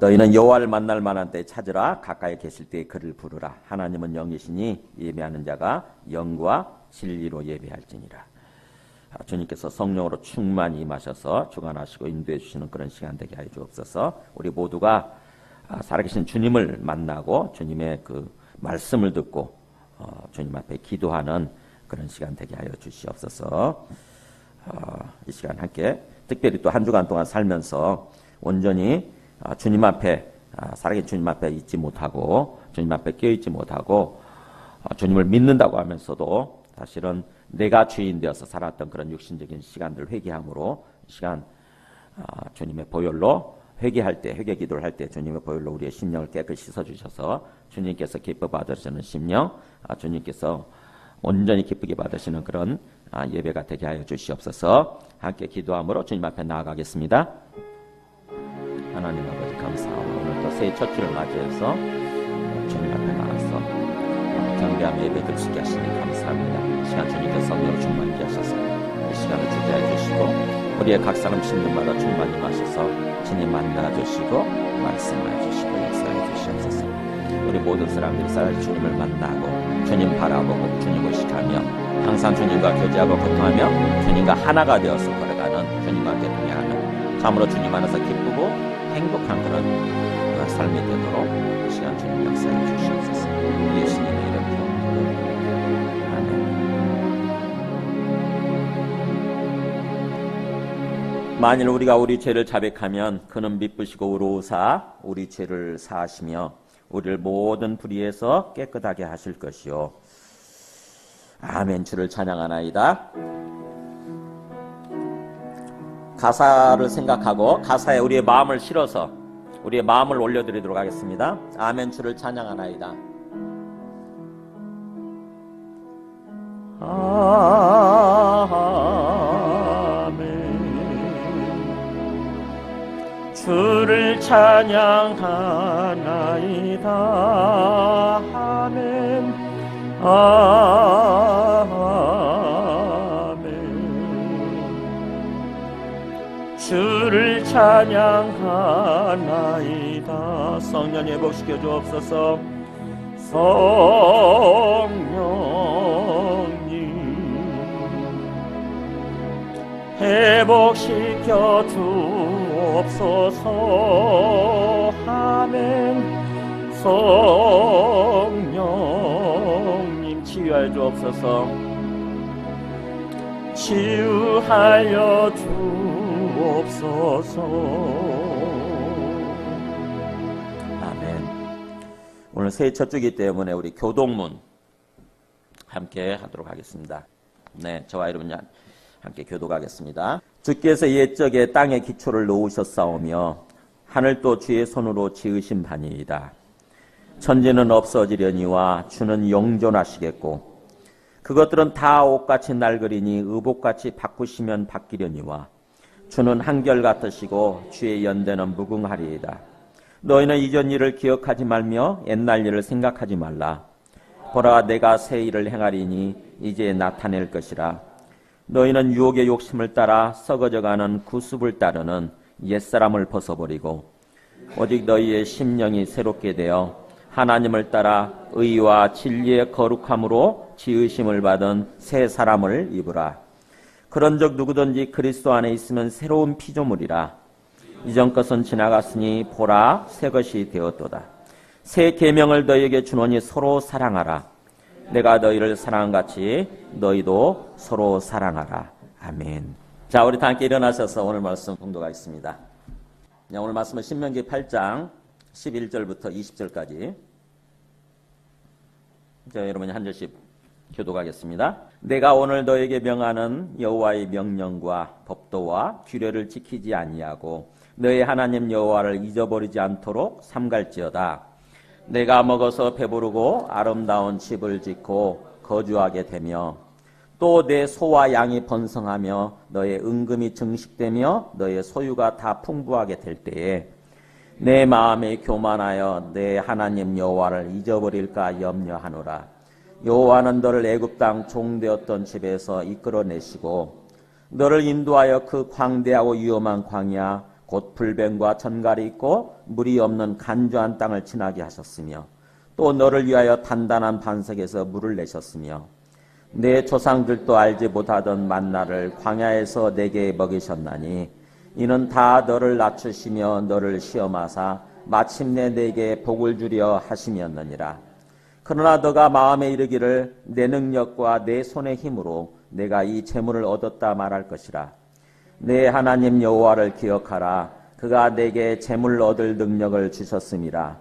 너희는 여호와를 만날 만한 때에 찾으라. 가까이 계실 때에 그를 부르라. 하나님은 영이시니 예배하는 자가 영과 진리로 예배할지니라. 주님께서 성령으로 충만히 임하셔서 주관하시고 인도해 주시는 그런 시간 되게 하여 주옵소서. 우리 모두가 살아계신 주님을 만나고 주님의 그 말씀을 듣고 주님 앞에 기도하는 그런 시간 되게 하여 주시옵소서. 이 시간 함께 특별히 또 한 주간 동안 살면서 온전히 주님 앞에 살아계신 주님 앞에 있지 못하고 주님 앞에 깨어있지 못하고 주님을 믿는다고 하면서도 사실은 내가 주인 되어서 살았던 그런 육신적인 시간들 회개함으로 이 시간 주님의 보혈로 회개할 때, 회개 기도를 할 때 주님의 보혈로 우리의 심령을 깨끗이 씻어주셔서 주님께서 기뻐 받으시는 심령, 주님께서 온전히 기쁘게 받으시는 그런 예배가 되게 하여 주시옵소서. 함께 기도함으로 주님 앞에 나아가겠습니다. 하나님 아버지 감사하고 오늘 또 새해 첫 주를 맞이해서 주님 앞에 나와서 경배하며 예배 드릴 수 있게 하시니 감사합니다. 이 시간 주님께서 성령으로 충만히 하셔서 이 시간을 주재해 주시고 우리의 각 사람 심령마다 충만히 마셔서 주님 만나 주시고 말씀해 주시고 역사해 주시옵소서. 우리 모든 사람들이 살아계신 주님을 만나고 주님 바라보고 주님 의식하며 항상 주님과 교제하고 고통하며 주님과 하나가 되어서 걸어가는 주님과 함께 동행하는 참으로 주님 안에서 기쁘고 행복한 그런 삶이 되도록 이 시간 주님 역사해 주시옵소서. 예수님의 이름 기도합니다. 아멘. 만일 우리가 우리 죄를 자백하면 그는 미쁘시고 의로우사 우리 죄를 사하시며 우리를 모든 불의에서 깨끗하게 하실 것이요. 아멘. 주를 찬양하나이다. 가사를 생각하고 가사에 우리의 마음을 실어서 우리의 마음을 올려드리도록 하겠습니다. 아멘. 주를 찬양하나이다. 아멘. 주를 찬양하나이다. 아멘. 주를 찬양하나이다. 성령 회복시켜 주옵소서. 성령님 회복시켜 주옵소서. 아멘. 성령님 치유하여 주옵소서. 치유하여 주옵소서. 아멘. 오늘 새해 첫 주기 때문에 우리 교동문 함께 하도록 하겠습니다. 네, 저와 여러분 함께 교독하겠습니다. 주께서 옛적에 땅에 기초를 놓으셨사오며 하늘도 주의 손으로 지으신 바니이다. 천지는 없어지려니와 주는 영존하시겠고 그것들은 다 옷같이 낡으리니 의복같이 바꾸시면 바뀌려니와 주는 한결같으시고 주의 연대는 무궁하리이다. 너희는 이전 일을 기억하지 말며 옛날 일을 생각하지 말라. 보라 내가 새 일을 행하리니 이제 나타낼 것이라. 너희는 유혹의 욕심을 따라 썩어져가는 구습을 따르는 옛사람을 벗어버리고 오직 너희의 심령이 새롭게 되어 하나님을 따라 의와 진리의 거룩함으로 지으심을 받은 새 사람을 입으라. 그런즉 누구든지 그리스도 안에 있으면 새로운 피조물이라. 이전 것은 지나갔으니 보라 새 것이 되었도다. 새 계명을 너희에게 주노니 서로 사랑하라. 내가 너희를 사랑한 같이 너희도 서로 사랑하라. 아멘. 자, 우리 다 함께 일어나셔서 오늘 말씀 봉독하겠습니다. 오늘 말씀은 신명기 8장 11절부터 20절까지 여러분이 한 절씩 교독하겠습니다. 내가 오늘 너에게 명하는 여호와의 명령과 법도와 규례를 지키지 아니하고 너의 하나님 여호와를 잊어버리지 않도록 삼갈지어다. 내가 먹어서 배부르고 아름다운 집을 짓고 거주하게 되며 또 내 소와 양이 번성하며 너의 은금이 증식되며 너의 소유가 다 풍부하게 될 때에 내 마음에 교만하여 내 하나님 여호와를 잊어버릴까 염려하노라. 여호와는 너를 애굽 땅 종되었던 집에서 이끌어내시고 너를 인도하여 그 광대하고 위험한 광야 곧 불뱀과 전갈이 있고 물이 없는 간주한 땅을 지나게 하셨으며 또 너를 위하여 단단한 반석에서 물을 내셨으며 내 조상들도 알지 못하던 만나를 광야에서 내게 먹이셨나니 이는 다 너를 낮추시며 너를 시험하사 마침내 내게 복을 주려 하심이었느니라. 그러나 너가 마음에 이르기를 내 능력과 내 손의 힘으로 내가 이 재물을 얻었다 말할 것이라. 내 하나님 여호와를 기억하라. 그가 내게 재물 얻을 능력을 주셨음이라.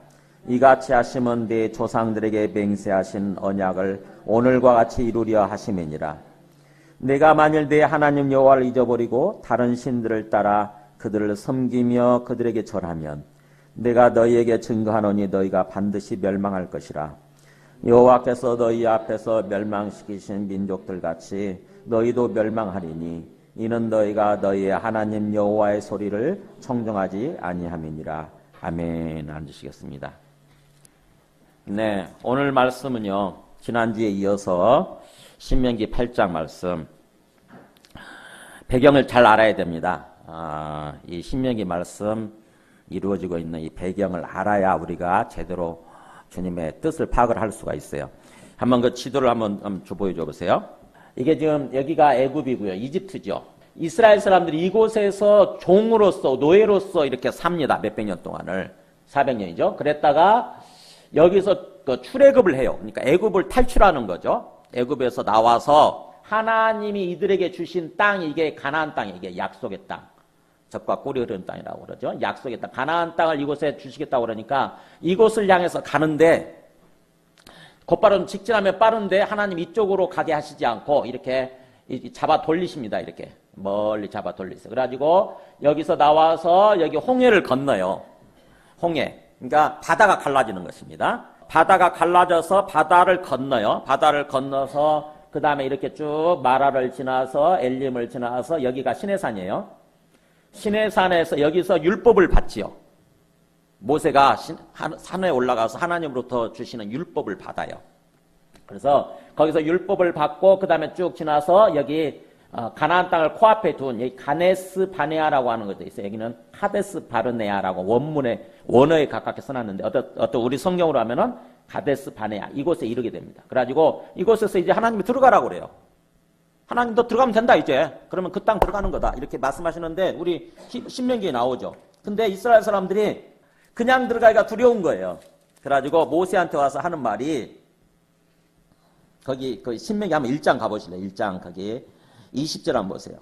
이같이 하심은 내 조상들에게 맹세하신 언약을 오늘과 같이 이루려 하심이니라. 내가 만일 내 하나님 여호와를 잊어버리고 다른 신들을 따라 그들을 섬기며 그들에게 절하면 내가 너희에게 증거하노니 너희가 반드시 멸망할 것이라. 여호와께서 너희 앞에서 멸망시키신 민족들같이 너희도 멸망하리니 이는 너희가 너희의 하나님 여호와의 소리를 청종하지 아니함이니라. 아멘. 앉으시겠습니다. 네, 오늘 말씀은요, 지난주에 이어서 신명기 8장 말씀, 배경을 잘 알아야 됩니다. 이 신명기 말씀 이루어지고 있는 이 배경을 알아야 우리가 제대로 주님의 뜻을 파악을 할 수가 있어요. 한번 그 지도를 한번 보여줘 보세요. 이게 지금 여기가 애굽이고요. 이집트죠. 이스라엘 사람들이 이곳에서 종으로서 노예로서 이렇게 삽니다. 몇백 년 동안을. 400년이죠. 그랬다가 여기서 그 출애굽을 해요. 그러니까 애굽을 탈출하는 거죠. 애굽에서 나와서 하나님이 이들에게 주신 땅이 이게 가나안 땅이 이게 약속의 땅. 젖과 꿀이 흐르는 땅이라고 그러죠. 약속의 땅. 가나안 땅을 이곳에 주시겠다고 그러니까 이곳을 향해서 가는데 곧바로 직진하면 빠른데 하나님 이쪽으로 가게 하시지 않고 이렇게 잡아 돌리십니다. 이렇게 멀리 잡아 돌리세요. 그래가지고 여기서 나와서 여기 홍해를 건너요. 홍해. 그러니까 바다가 갈라지는 것입니다. 바다가 갈라져서 바다를 건너요. 바다를 건너서 그 다음에 이렇게 쭉 마라를 지나서 엘림을 지나서 여기가 시내산이에요. 시내산에서 여기서 율법을 받지요. 모세가 산에 올라가서 하나님으로부터 주시는 율법을 받아요. 그래서 거기서 율법을 받고 그 다음에 쭉 지나서 여기 가나안 땅을 코앞에 둔 여기 가네스 바네아라고 하는 것도 있어요. 여기는 카데스 바르네아라고 원어에 가깝게 써놨는데 어떤 우리 성경으로 하면은 가데스 바네아 이곳에 이르게 됩니다. 그래가지고 이곳에서 이제 하나님이 들어가라고 그래요. 하나님도 들어가면 된다 이제. 그러면 그 땅 들어가는 거다 이렇게 말씀하시는데 우리 신명기에 나오죠. 근데 이스라엘 사람들이 그냥 들어가기가 두려운 거예요. 그래가지고 모세한테 와서 하는 말이 거기 신명기 한번 1장 가보실래요? 1장 거기 20절 한번 보세요.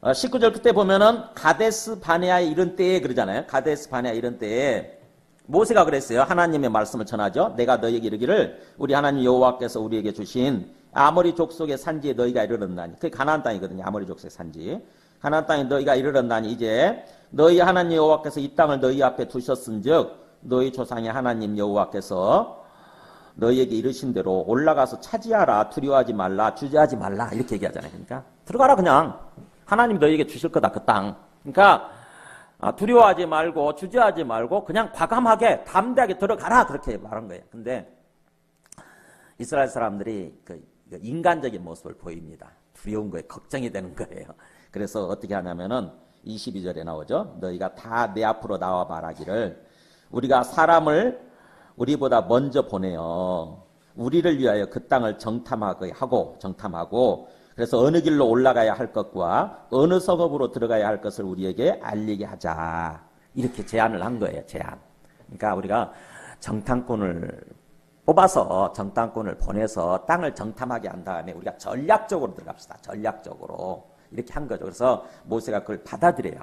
19절 그때 보면은 가데스 바네아에 이른 때에 그러잖아요. 가데스 바네아 이른 때에 모세가 그랬어요. 하나님의 말씀을 전하죠. 내가 너희에게 이르기를 우리 하나님 여호와께서 우리에게 주신 아모리 족속의 산지에 너희가 이르렀나니 그게 가나안 땅이거든요. 아모리 족속의 산지. 가나안 땅에 너희가 이르렀나니 이제 너희 하나님 여호와께서 이 땅을 너희 앞에 두셨은즉 너희 조상의 하나님 여호와께서 너희에게 이르신 대로 올라가서 차지하라. 두려워하지 말라. 주저하지 말라. 이렇게 얘기하잖아요. 그러니까 들어가라 그냥. 하나님이 너희에게 주실 거다 그 땅. 그러니까 두려워하지 말고 주저하지 말고 그냥 과감하게 담대하게 들어가라. 그렇게 말한 거예요. 근데 이스라엘 사람들이 그 인간적인 모습을 보입니다. 두려운 거에 걱정이 되는 거예요. 그래서 어떻게 하냐면은 22절에 나오죠. 너희가 다 내 앞으로 나와 말하기를 우리가 사람을 우리보다 먼저 보내어 우리를 위하여 그 땅을 정탐하고 그래서 어느 길로 올라가야 할 것과 어느 성읍으로 들어가야 할 것을 우리에게 알리게 하자. 이렇게 제안을 한 거예요. 제안. 그러니까 우리가 정탐꾼을 뽑아서 정탐꾼을 보내서 땅을 정탐하게 한 다음에 우리가 전략적으로 들어갑시다. 전략적으로. 이렇게 한 거죠. 그래서 모세가 그걸 받아들여요.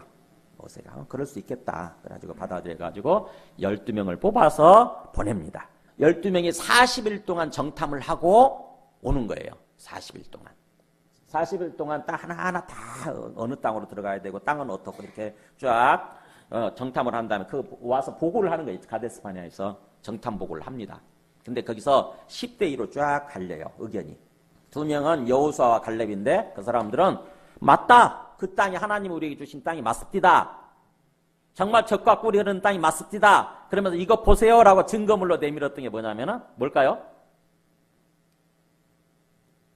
모세가 그럴 수 있겠다. 그래가지고 받아들여가지고 12명을 뽑아서 보냅니다. 12명이 40일 동안 정탐을 하고 오는 거예요. 40일 동안. 40일 동안 딱 하나하나 다 어느 땅으로 들어가야 되고 땅은 어떻고 이렇게 쫙 정탐을 한 다음에 와서 보고를 하는 거예요. 가데스 바네아에서 정탐 보고를 합니다. 근데 거기서 10대 2로 쫙 갈려요. 의견이. 2명은 여호수아와 갈렙인데 그 사람들은 맞다. 그 땅이 하나님이 우리에게 주신 땅이 맞습니다. 정말 젖과 꿀이 흐르는 땅이 맞습니다. 그러면서 이거 보세요라고 증거물로 내밀었던 게 뭐냐면은 뭘까요?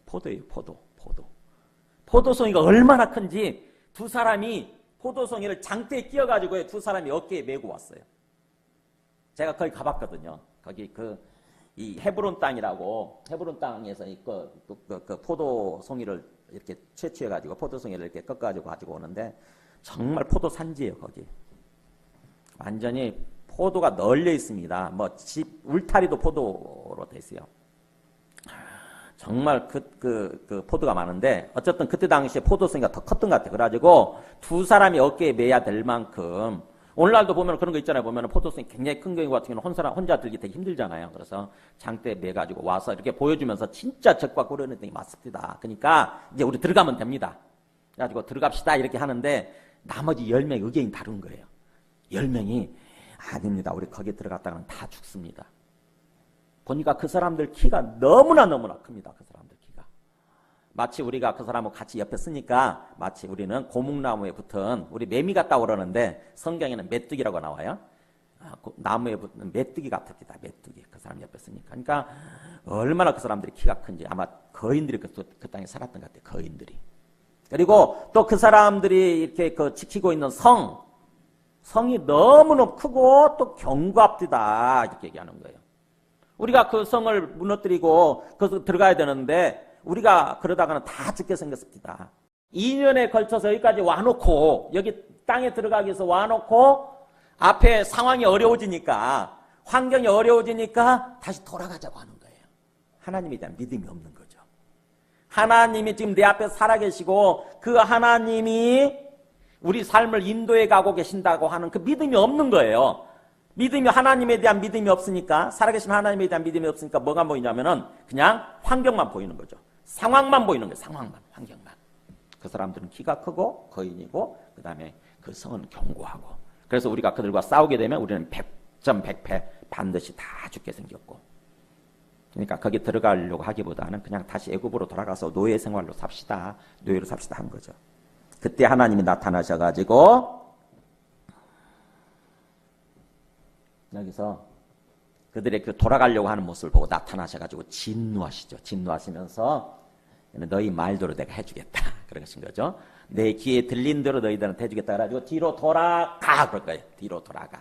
포도예요. 포도. 포도송이가 얼마나 큰지 두 사람이 포도송이를 장대에 끼워가지고 두 사람이 어깨에 메고 왔어요. 제가 거기 가봤거든요. 거기 이 헤브론 땅이라고, 헤브론 땅에서 그 포도송이를 이렇게 채취해가지고 포도송이를 이렇게 꺾어가지고 가지고 오는데 정말 포도산지예요, 거기. 완전히 포도가 널려 있습니다. 뭐 집 울타리도 포도로 돼 있어요. 정말 그 포도가 많은데 어쨌든 그때 당시에 포도송이가 더 컸던 것 같아요. 그래가지고 두 사람이 어깨에 매야 될 만큼, 오늘날도 보면 그런 거 있잖아요. 보면 포도송이 굉장히 큰 경우 같은 경우는 혼자 들기 되게 힘들잖아요. 그래서 장대에 매가지고 와서 이렇게 보여주면서 진짜 적과 고려는 등이 맞습니다. 그러니까 이제 우리 들어가면 됩니다. 그래가지고 들어갑시다 이렇게 하는데 나머지 10명의 의견이 다른 거예요. 10명이 아닙니다. 우리 거기 들어갔다가는 다 죽습니다. 보니까 그 사람들 키가 너무나 큽니다. 그 사람들 키가. 마치 우리가 그 사람하고 같이 옆에 쓰니까 마치 우리는 고목나무에 붙은 우리 매미 같다고 그러는데 성경에는 메뚜기라고 나와요. 나무에 붙는 메뚜기 같습니다. 메뚜기. 그 사람 옆에 쓰니까. 그러니까 얼마나 그 사람들이 키가 큰지 아마 거인들이 그 땅에 살았던 것 같아요. 거인들이. 그리고 또 그 사람들이 이렇게 지키고 있는 성이 너무너무 크고 또 견고합디다 이렇게 얘기하는 거예요. 우리가 그 성을 무너뜨리고 거기서 들어가야 되는데 우리가 그러다가는 다 죽게 생겼습니다. 2년에 걸쳐서 여기까지 와놓고, 여기 땅에 들어가기 위해서 와놓고 앞에 상황이 어려워지니까, 환경이 어려워지니까 다시 돌아가자고 하는 거예요. 하나님에 대한 믿음이 없는 거죠. 하나님이 지금 내 앞에 살아계시고 그 하나님이 우리 삶을 인도해 가고 계신다고 하는 그 믿음이 없는 거예요. 하나님에 대한 믿음이 없으니까, 살아계신 하나님에 대한 믿음이 없으니까 뭐가 보이냐면은 그냥 환경만 보이는 거죠. 상황만 보이는 거예요. 상황만, 환경만. 그 사람들은 키가 크고 거인이고 그 다음에 그 성은 견고하고, 그래서 우리가 그들과 싸우게 되면 우리는 100점 100패 반드시 다 죽게 생겼고, 그러니까 거기 들어가려고 하기보다는 그냥 다시 애굽으로 돌아가서 노예 생활로 삽시다, 노예로 삽시다 한 거죠. 그때 하나님이 나타나셔가지고 여기서 그들의 그 돌아가려고 하는 모습을 보고 나타나셔가지고 진노하시죠. 진노하시면서 너희 말대로 내가 해주겠다 그러신 거죠. 내 귀에 들린 대로 너희들한테 해주겠다 그래가지고 뒤로 돌아가 그럴 거예요. 뒤로 돌아가.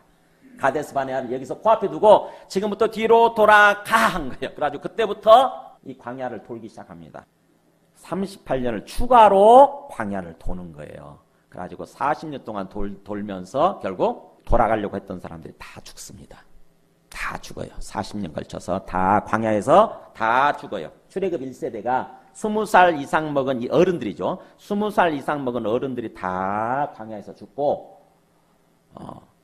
가데스 바네아를 여기서 코앞에 두고 지금부터 뒤로 돌아가 한 거예요. 그래가지고 그때부터 이 광야를 돌기 시작합니다. 38년을 추가로 광야를 도는 거예요. 그래가지고 40년 동안 돌면서 결국 돌아가려고 했던 사람들이 다 죽습니다. 다 죽어요. 40년 걸쳐서 다 광야에서 다 죽어요. 출애굽 1세대가 20살 이상 먹은 이 어른들이죠. 20살 이상 먹은 어른들이 다 광야에서 죽고,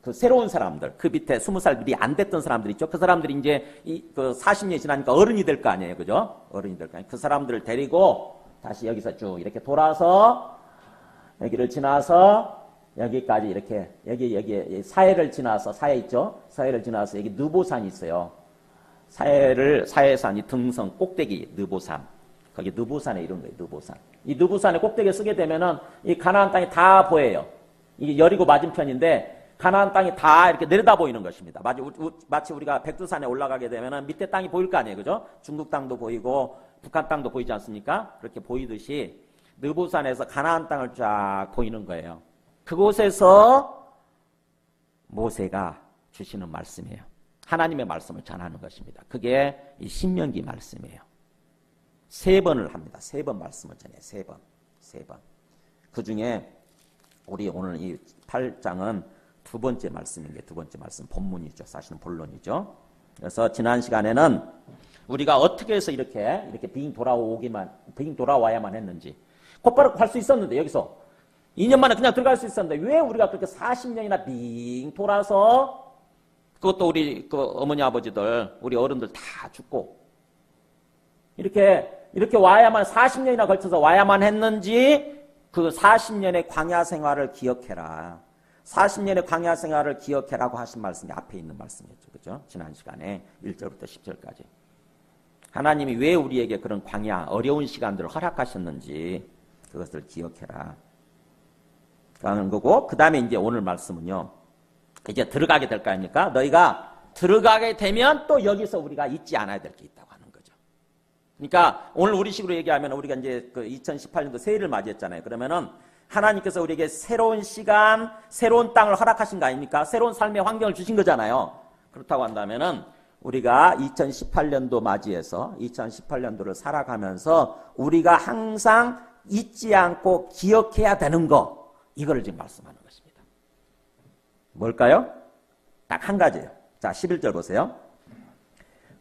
그 새로운 사람들, 그 밑에 20살들이 안 됐던 사람들 있죠. 그 사람들이 이제 그 40년이 지나니까 어른이 될 거 아니에요. 그죠? 어른이 될 거 아니에요. 그 사람들을 데리고 다시 여기서 쭉 이렇게 돌아서 여기를 지나서 여기까지 이렇게 여기 사해를 지나서, 사해 있죠? 사해를 지나서 여기 느보산이 있어요. 사해산이 등성 꼭대기 느보산. 거기 느보산에 이런 거예요. 느보산. 이 느보산의 꼭대기에 쓰게 되면은 이 가나안 땅이 다 보여요. 이게 여리고 맞은편인데 가나안 땅이 다 이렇게 내려다 보이는 것입니다. 마치 우리가 백두산에 올라가게 되면은 밑에 땅이 보일 거 아니에요. 그죠? 중국 땅도 보이고 북한 땅도 보이지 않습니까? 그렇게 보이듯이 느보산에서 가나안 땅을 쫙 보이는 거예요. 그곳에서 모세가 주시는 말씀이에요. 하나님의 말씀을 전하는 것입니다. 그게 이 신명기 말씀이에요. 3번을 합니다. 3번 말씀을 전해요. 3번. 그 중에 우리 오늘 이 8장은 두 번째 말씀인 게 두 번째 말씀, 본문이죠. 사실은 본론이죠. 그래서 지난 시간에는 우리가 어떻게 해서 이렇게 빙 돌아와야만 했는지, 곧바로 갈 수 있었는데, 여기서 2년 만에 그냥 들어갈 수 있었는데 왜 우리가 그렇게 40년이나 빙 돌아서, 그것도 우리 그 어머니 아버지들, 우리 어른들 다 죽고 이렇게 와야만, 40년이나 걸쳐서 와야만 했는지, 그 40년의 광야 생활을 기억해라. 40년의 광야 생활을 기억해라고 하신 말씀이 앞에 있는 말씀이었죠. 그죠? 지난 시간에 1절부터 10절까지. 하나님이 왜 우리에게 그런 광야, 어려운 시간들을 허락하셨는지 그것을 기억해라. 하는 거고, 그 다음에 이제 오늘 말씀은요, 이제 들어가게 될 거 아닙니까? 너희가 들어가게 되면 또 여기서 우리가 잊지 않아야 될 게 있다고 하는 거죠. 그러니까 오늘 우리 식으로 얘기하면 우리가 이제 그 2018년도 새해를 맞이했잖아요. 그러면은 하나님께서 우리에게 새로운 시간, 새로운 땅을 허락하신 거 아닙니까? 새로운 삶의 환경을 주신 거잖아요. 그렇다고 한다면은 우리가 2018년도 맞이해서 2018년도를 살아가면서 우리가 항상 잊지 않고 기억해야 되는 거, 이거를 지금 말씀하는 것입니다. 뭘까요? 딱 한 가지예요. 자, 11절 보세요.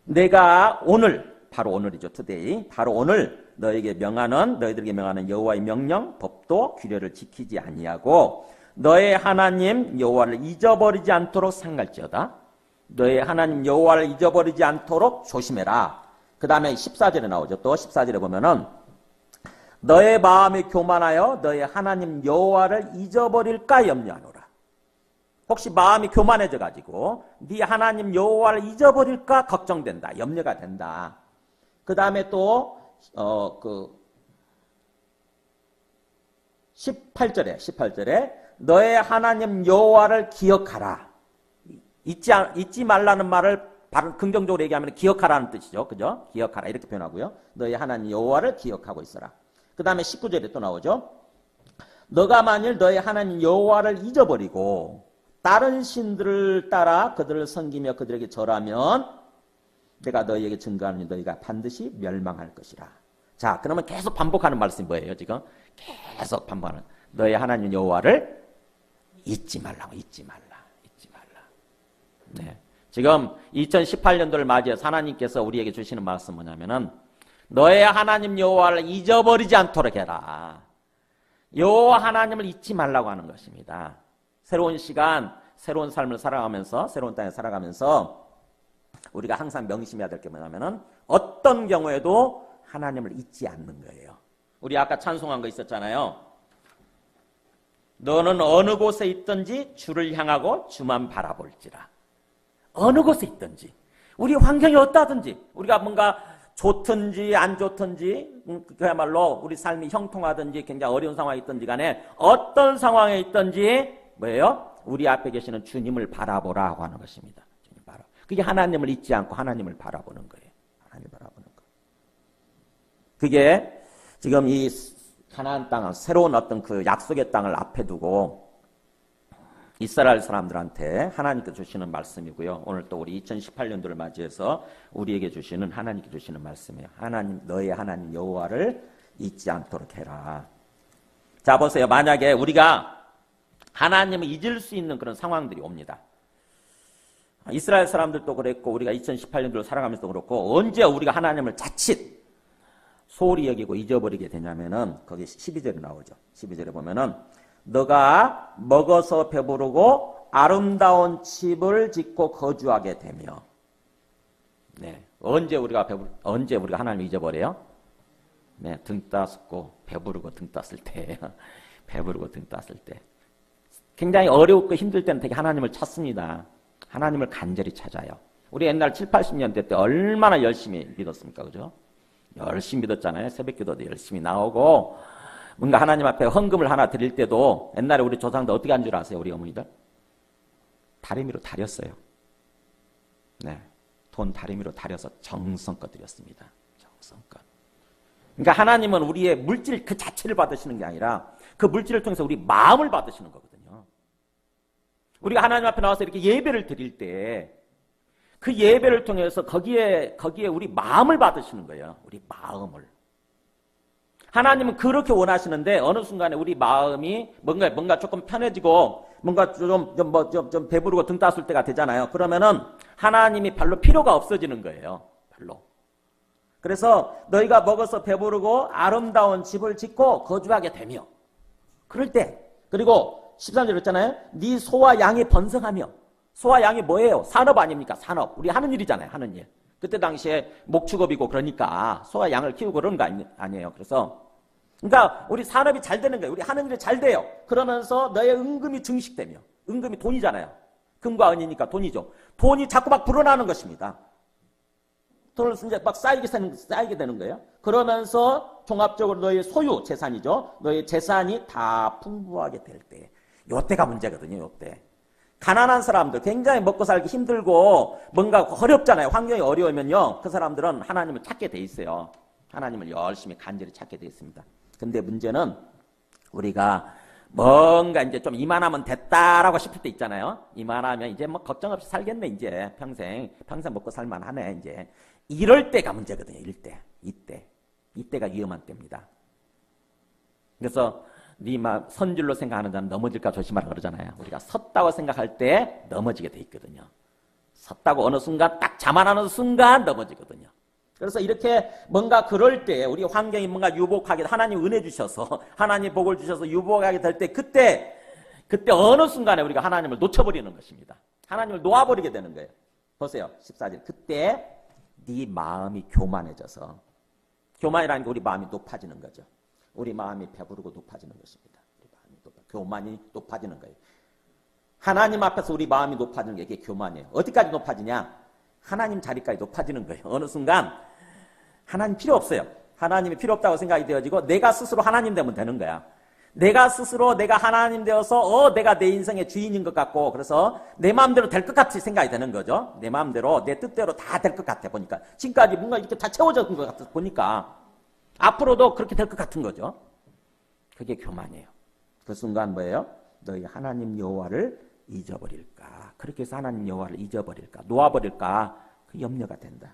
내가 오늘, 바로 오늘이죠. 투데이. 바로 오늘 너희들에게 명하는 여호와의 명령, 법도, 규례를 지키지 아니하고 너의 하나님 여호와를 잊어버리지 않도록 삼갈지어다. 너의 하나님 여호와를 잊어버리지 않도록 조심해라. 그 다음에 14절에 나오죠. 또 14절에 보면은 너의 마음이 교만하여 너의 하나님 여호와를 잊어버릴까 염려하노라. 혹시 마음이 교만해져 가지고 네 하나님 여호와를 잊어버릴까 걱정된다. 염려가 된다. 그 다음에 또 18절에 너의 하나님 여호와를 기억하라. 잊지 말라는 말을 바로 긍정적으로 얘기하면 기억하라는 뜻이죠. 그죠? 기억하라 이렇게 표현하고요. 너의 하나님 여호와를 기억하고 있어라. 그 다음에 19절에 또 나오죠. 너가 만일 너의 하나님 여호와를 잊어버리고 다른 신들을 따라 그들을 섬기며 그들에게 절하면 내가 너희에게 증거하노니 너희가 반드시 멸망할 것이라. 자, 그러면 계속 반복하는 말씀이 뭐예요? 지금 계속 반복하는 너의 하나님 여호와를 잊지 말라고. 네. 지금 2018년도를 맞이해서 하나님께서 우리에게 주시는 말씀은 뭐냐면은 너의 하나님 여호와를 잊어버리지 않도록 해라. 여호와 하나님을 잊지 말라고 하는 것입니다. 새로운 시간, 새로운 삶을 살아가면서, 새로운 땅에 살아가면서 우리가 항상 명심해야 될 게 뭐냐면은 어떤 경우에도 하나님을 잊지 않는 거예요. 우리 아까 찬송한 거 있었잖아요. 너는 어느 곳에 있든지 주를 향하고 주만 바라볼지라. 어느 곳에 있든지, 우리 환경이 어떠하든지, 우리가 뭔가 좋든지 안 좋든지, 그야말로 우리 삶이 형통하든지 굉장히 어려운 상황에 있든지 간에 어떤 상황에 있든지 뭐예요? 우리 앞에 계시는 주님을 바라보라고 하는 것입니다. 주님 바라. 그게 하나님을 잊지 않고 하나님을 바라보는 거예요. 하나님을 바라보는 거. 그게 지금 이 가나안 땅, 새로운 어떤 그 약속의 땅을 앞에 두고 이스라엘 사람들한테 하나님께 주시는 말씀이고요. 오늘 또 우리 2018년도를 맞이해서 우리에게 주시는 하나님께 주시는 말씀이에요. 하나님, 너의 하나님 여호와를 잊지 않도록 해라. 자, 보세요. 만약에 우리가 하나님을 잊을 수 있는 그런 상황들이 옵니다. 이스라엘 사람들도 그랬고 우리가 2018년도를 살아가면서도 그렇고 언제 우리가 하나님을 자칫 소홀히 여기고 잊어버리게 되냐면은 거기 12절에 나오죠. 12절에 보면은 너가 먹어서 배부르고 아름다운 집을 짓고 거주하게 되며. 네. 언제 우리가 하나님을 잊어버려요? 네. 등 따스고 배부르고 등 땄을 때. 배부르고 등 땄을 때. 굉장히 어렵고 힘들 때는 되게 하나님을 찾습니다. 하나님을 간절히 찾아요. 우리 옛날 7, 80년대 때 얼마나 열심히 믿었습니까? 그죠? 열심히 믿었잖아요. 새벽기도도 열심히 나오고 뭔가 하나님 앞에 헌금을 하나 드릴 때도 옛날에 우리 조상들 어떻게 한 줄 아세요? 우리 어머니들? 다리미로 다렸어요. 네, 돈 다리미로 다려서 정성껏 드렸습니다. 정성껏. 그러니까 하나님은 우리의 물질 그 자체를 받으시는 게 아니라 그 물질을 통해서 우리 마음을 받으시는 거거든요. 우리가 하나님 앞에 나와서 이렇게 예배를 드릴 때 그 예배를 통해서 거기에 우리 마음을 받으시는 거예요. 우리 마음을. 하나님은 그렇게 원하시는데 어느 순간에 우리 마음이 뭔가 조금 편해지고 뭔가 좀 배부르고 등 따스울 때가 되잖아요. 그러면은 하나님이 별로 필요가 없어지는 거예요. 별로. 그래서 너희가 먹어서 배부르고 아름다운 집을 짓고 거주하게 되며 그럴 때 그리고 13절 했잖아요. 네 소와 양이 번성하며 소와 양이 뭐예요? 산업 아닙니까? 산업. 우리 하는 일이잖아요. 하는 일. 그때 당시에 목축업이고 그러니까 소와 양을 키우고 그런 거 아니에요. 그러니까 우리 산업이 잘 되는 거예요. 우리 하는 일이 잘 돼요. 그러면서 너의 은금이 증식되며 은금이 돈이잖아요. 금과 은이니까 돈이죠. 돈이 자꾸 막 불어나는 것입니다. 돈을 이제 막 쌓이게 되는 거예요. 그러면서 종합적으로 너의 소유 재산이죠. 너의 재산이 다 풍부하게 될 때. 요때가 문제거든요. 요때. 가난한 사람들 굉장히 먹고 살기 힘들고 뭔가 어렵잖아요. 환경이 어려우면요. 그 사람들은 하나님을 찾게 돼 있어요. 하나님을 열심히 간절히 찾게 되었습니다. 근데 문제는 우리가 뭔가 이제 좀 이만하면 됐다라고 싶을 때 있잖아요. 이만하면 이제 뭐 걱정 없이 살겠네, 이제. 평생 먹고 살만하네, 이제. 이럴 때가 문제거든요, 이때가 위험한 때입니다. 그래서 선줄로 생각하는 자는 넘어질까 조심하라 그러잖아요. 우리가 섰다고 생각할 때 넘어지게 돼 있거든요. 섰다고 어느 순간 딱 자만하는 순간 넘어지거든요. 그래서 이렇게 뭔가 그럴 때 우리 환경이 뭔가 유복하게 하나님 은혜 주셔서 하나님 복을 주셔서 유복하게 될 때 그때 어느 순간에 우리가 하나님을 놓쳐버리는 것입니다. 하나님을 놓아버리게 되는 거예요. 보세요. 14절. 그때 네 마음이 교만해져서, 교만이라는 게 우리 마음이 높아지는 거죠. 우리 마음이 배부르고 높아지는 것입니다. 교만이 높아지는 거예요. 하나님 앞에서 우리 마음이 높아지는 게 이게 교만이에요. 어디까지 높아지냐? 하나님 자리까지 높아지는 거예요. 어느 순간 하나님 필요 없어요. 하나님이 필요 없다고 생각이 되어지고 내가 스스로 하나님 되면 되는 거야. 내가 스스로 내가 하나님 되어서 내가 내 인생의 주인인 것 같고, 그래서 내 마음대로 될 것 같이 생각이 되는 거죠. 내 마음대로 내 뜻대로 다 될 것 같아 보니까. 지금까지 뭔가 이렇게 다 채워졌던 것 같아 보니까 앞으로도 그렇게 될 것 같은 거죠. 그게 교만이에요. 그 순간 뭐예요? 너희 하나님 여호와를 잊어버릴까? 그렇게 해서 하나님 여호와를 잊어버릴까? 놓아버릴까? 그 염려가 된다.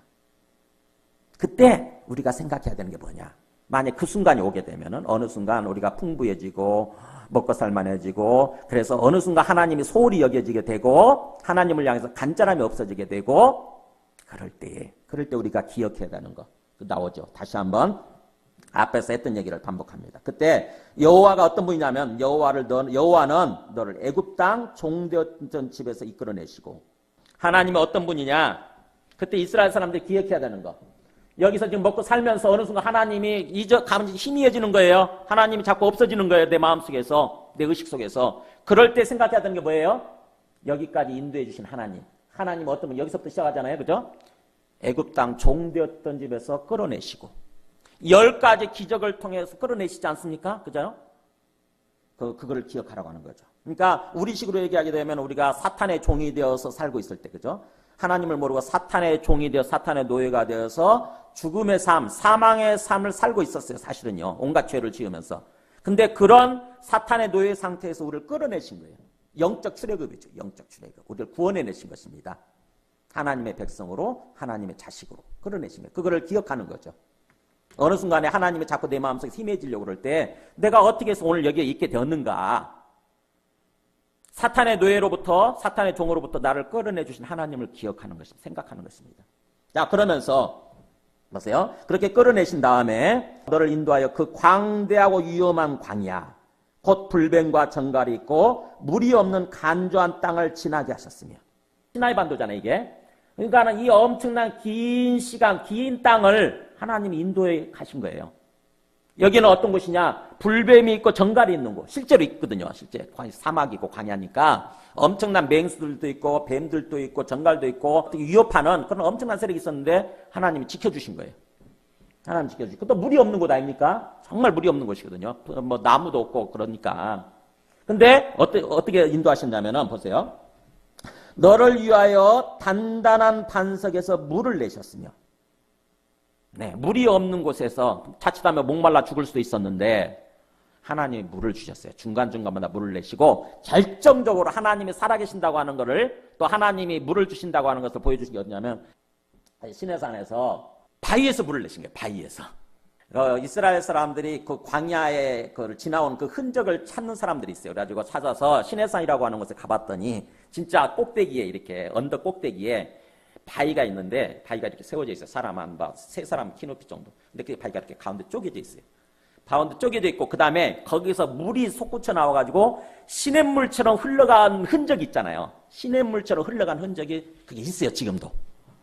그때 우리가 생각해야 되는 게 뭐냐? 만약 그 순간이 오게 되면은 어느 순간 우리가 풍부해지고 먹고 살만해지고, 그래서 어느 순간 하나님이 소홀히 여겨지게 되고 하나님을 향해서 간절함이 없어지게 되고, 그럴 때 우리가 기억해야 되는 거 나오죠. 다시 한번 앞에서 했던 얘기를 반복합니다. 그때 여호와가 어떤 분이냐면 여호와는 너를 애굽 땅 종되었던 집에서 이끌어내시고, 하나님이 어떤 분이냐? 그때 이스라엘 사람들이 기억해야 되는 거. 여기서 지금 먹고 살면서 어느 순간 하나님이 가면 희미해지는 거예요. 하나님이 자꾸 없어지는 거예요. 내 마음속에서, 내 의식 속에서. 그럴 때 생각해야 되는 게 뭐예요? 여기까지 인도해 주신 하나님. 하나님 어떤 분, 여기서부터 시작하잖아요. 그죠? 애굽 땅 종되었던 집에서 끌어내시고 10가지 기적을 통해서 끌어내시지 않습니까? 그죠? 그거를 기억하라고 하는 거죠. 그러니까 우리식으로 얘기하게 되면 우리가 사탄의 종이 되어서 살고 있을 때, 그죠? 하나님을 모르고 사탄의 종이 되어 사탄의 노예가 되어서 죽음의 삶, 사망의 삶을 살고 있었어요. 사실은요. 온갖 죄를 지으면서. 근데 그런 사탄의 노예 상태에서 우리를 끌어내신 거예요. 영적 출애굽이죠. 영적 출애굽. 우리를 구원해내신 것입니다. 하나님의 백성으로, 하나님의 자식으로 끌어내신 거예요. 그거를 기억하는 거죠. 어느 순간에 하나님이 자꾸 내 마음속에 힘해지려고 그럴 때 내가 어떻게 해서 오늘 여기에 있게 되었는가? 사탄의 노예로부터, 사탄의 종으로부터 나를 끌어내 주신 하나님을 기억하는 것입니다. 생각하는 것입니다. 자, 그러면서 보세요. 그렇게 끌어내신 다음에 너를 인도하여 그 광대하고 위험한 광야, 곧 불뱀과 정갈이 있고 물이 없는 간조한 땅을 지나게 하셨으며, 시나이 반도잖아요, 이게. 그러니까는 이 엄청난 긴 시간, 긴 땅을 하나님이 인도해 가신 거예요. 여기는 어떤 곳이냐? 불뱀이 있고 정갈이 있는 곳. 실제로 있거든요. 실제 사막이고 광야니까 엄청난 맹수들도 있고 뱀들도 있고 정갈도 있고 위협하는 그런 엄청난 세력이 있었는데 하나님이 지켜주신 거예요. 하나님 지켜주시고, 또 물이 없는 곳 아닙니까? 정말 물이 없는 곳이거든요. 뭐 나무도 없고 그러니까. 근데 어떻게 인도하셨냐면은 보세요. 너를 위하여 단단한 반석에서 물을 내셨으며, 네, 물이 없는 곳에서 자칫하면 목말라 죽을 수도 있었는데 하나님이 물을 주셨어요. 중간중간마다 물을 내시고 결정적으로 하나님이 살아계신다고 하는 것을, 또 하나님이 물을 주신다고 하는 것을 보여주신 게 어디냐면 시내산에서 바위에서 물을 내신 거예요. 바위에서. 이스라엘 사람들이 그 광야에 그걸 지나온 그 흔적을 찾는 사람들이 있어요. 그래가지고 찾아서 시내산이라고 하는 곳에 가봤더니 진짜 꼭대기에, 이렇게 언덕 꼭대기에 바위가 있는데, 바위가 이렇게 세워져 있어요. 사람 한 세 사람 키 높이 정도. 근데 그 바위가 이렇게 가운데 쪼개져 있어요. 가운데 쪼개져 있고, 그 다음에 거기서 물이 솟구쳐 나와가지고 시냇물처럼 흘러간 흔적이 있잖아요. 시냇물처럼 흘러간 흔적이 그게 있어요. 지금도.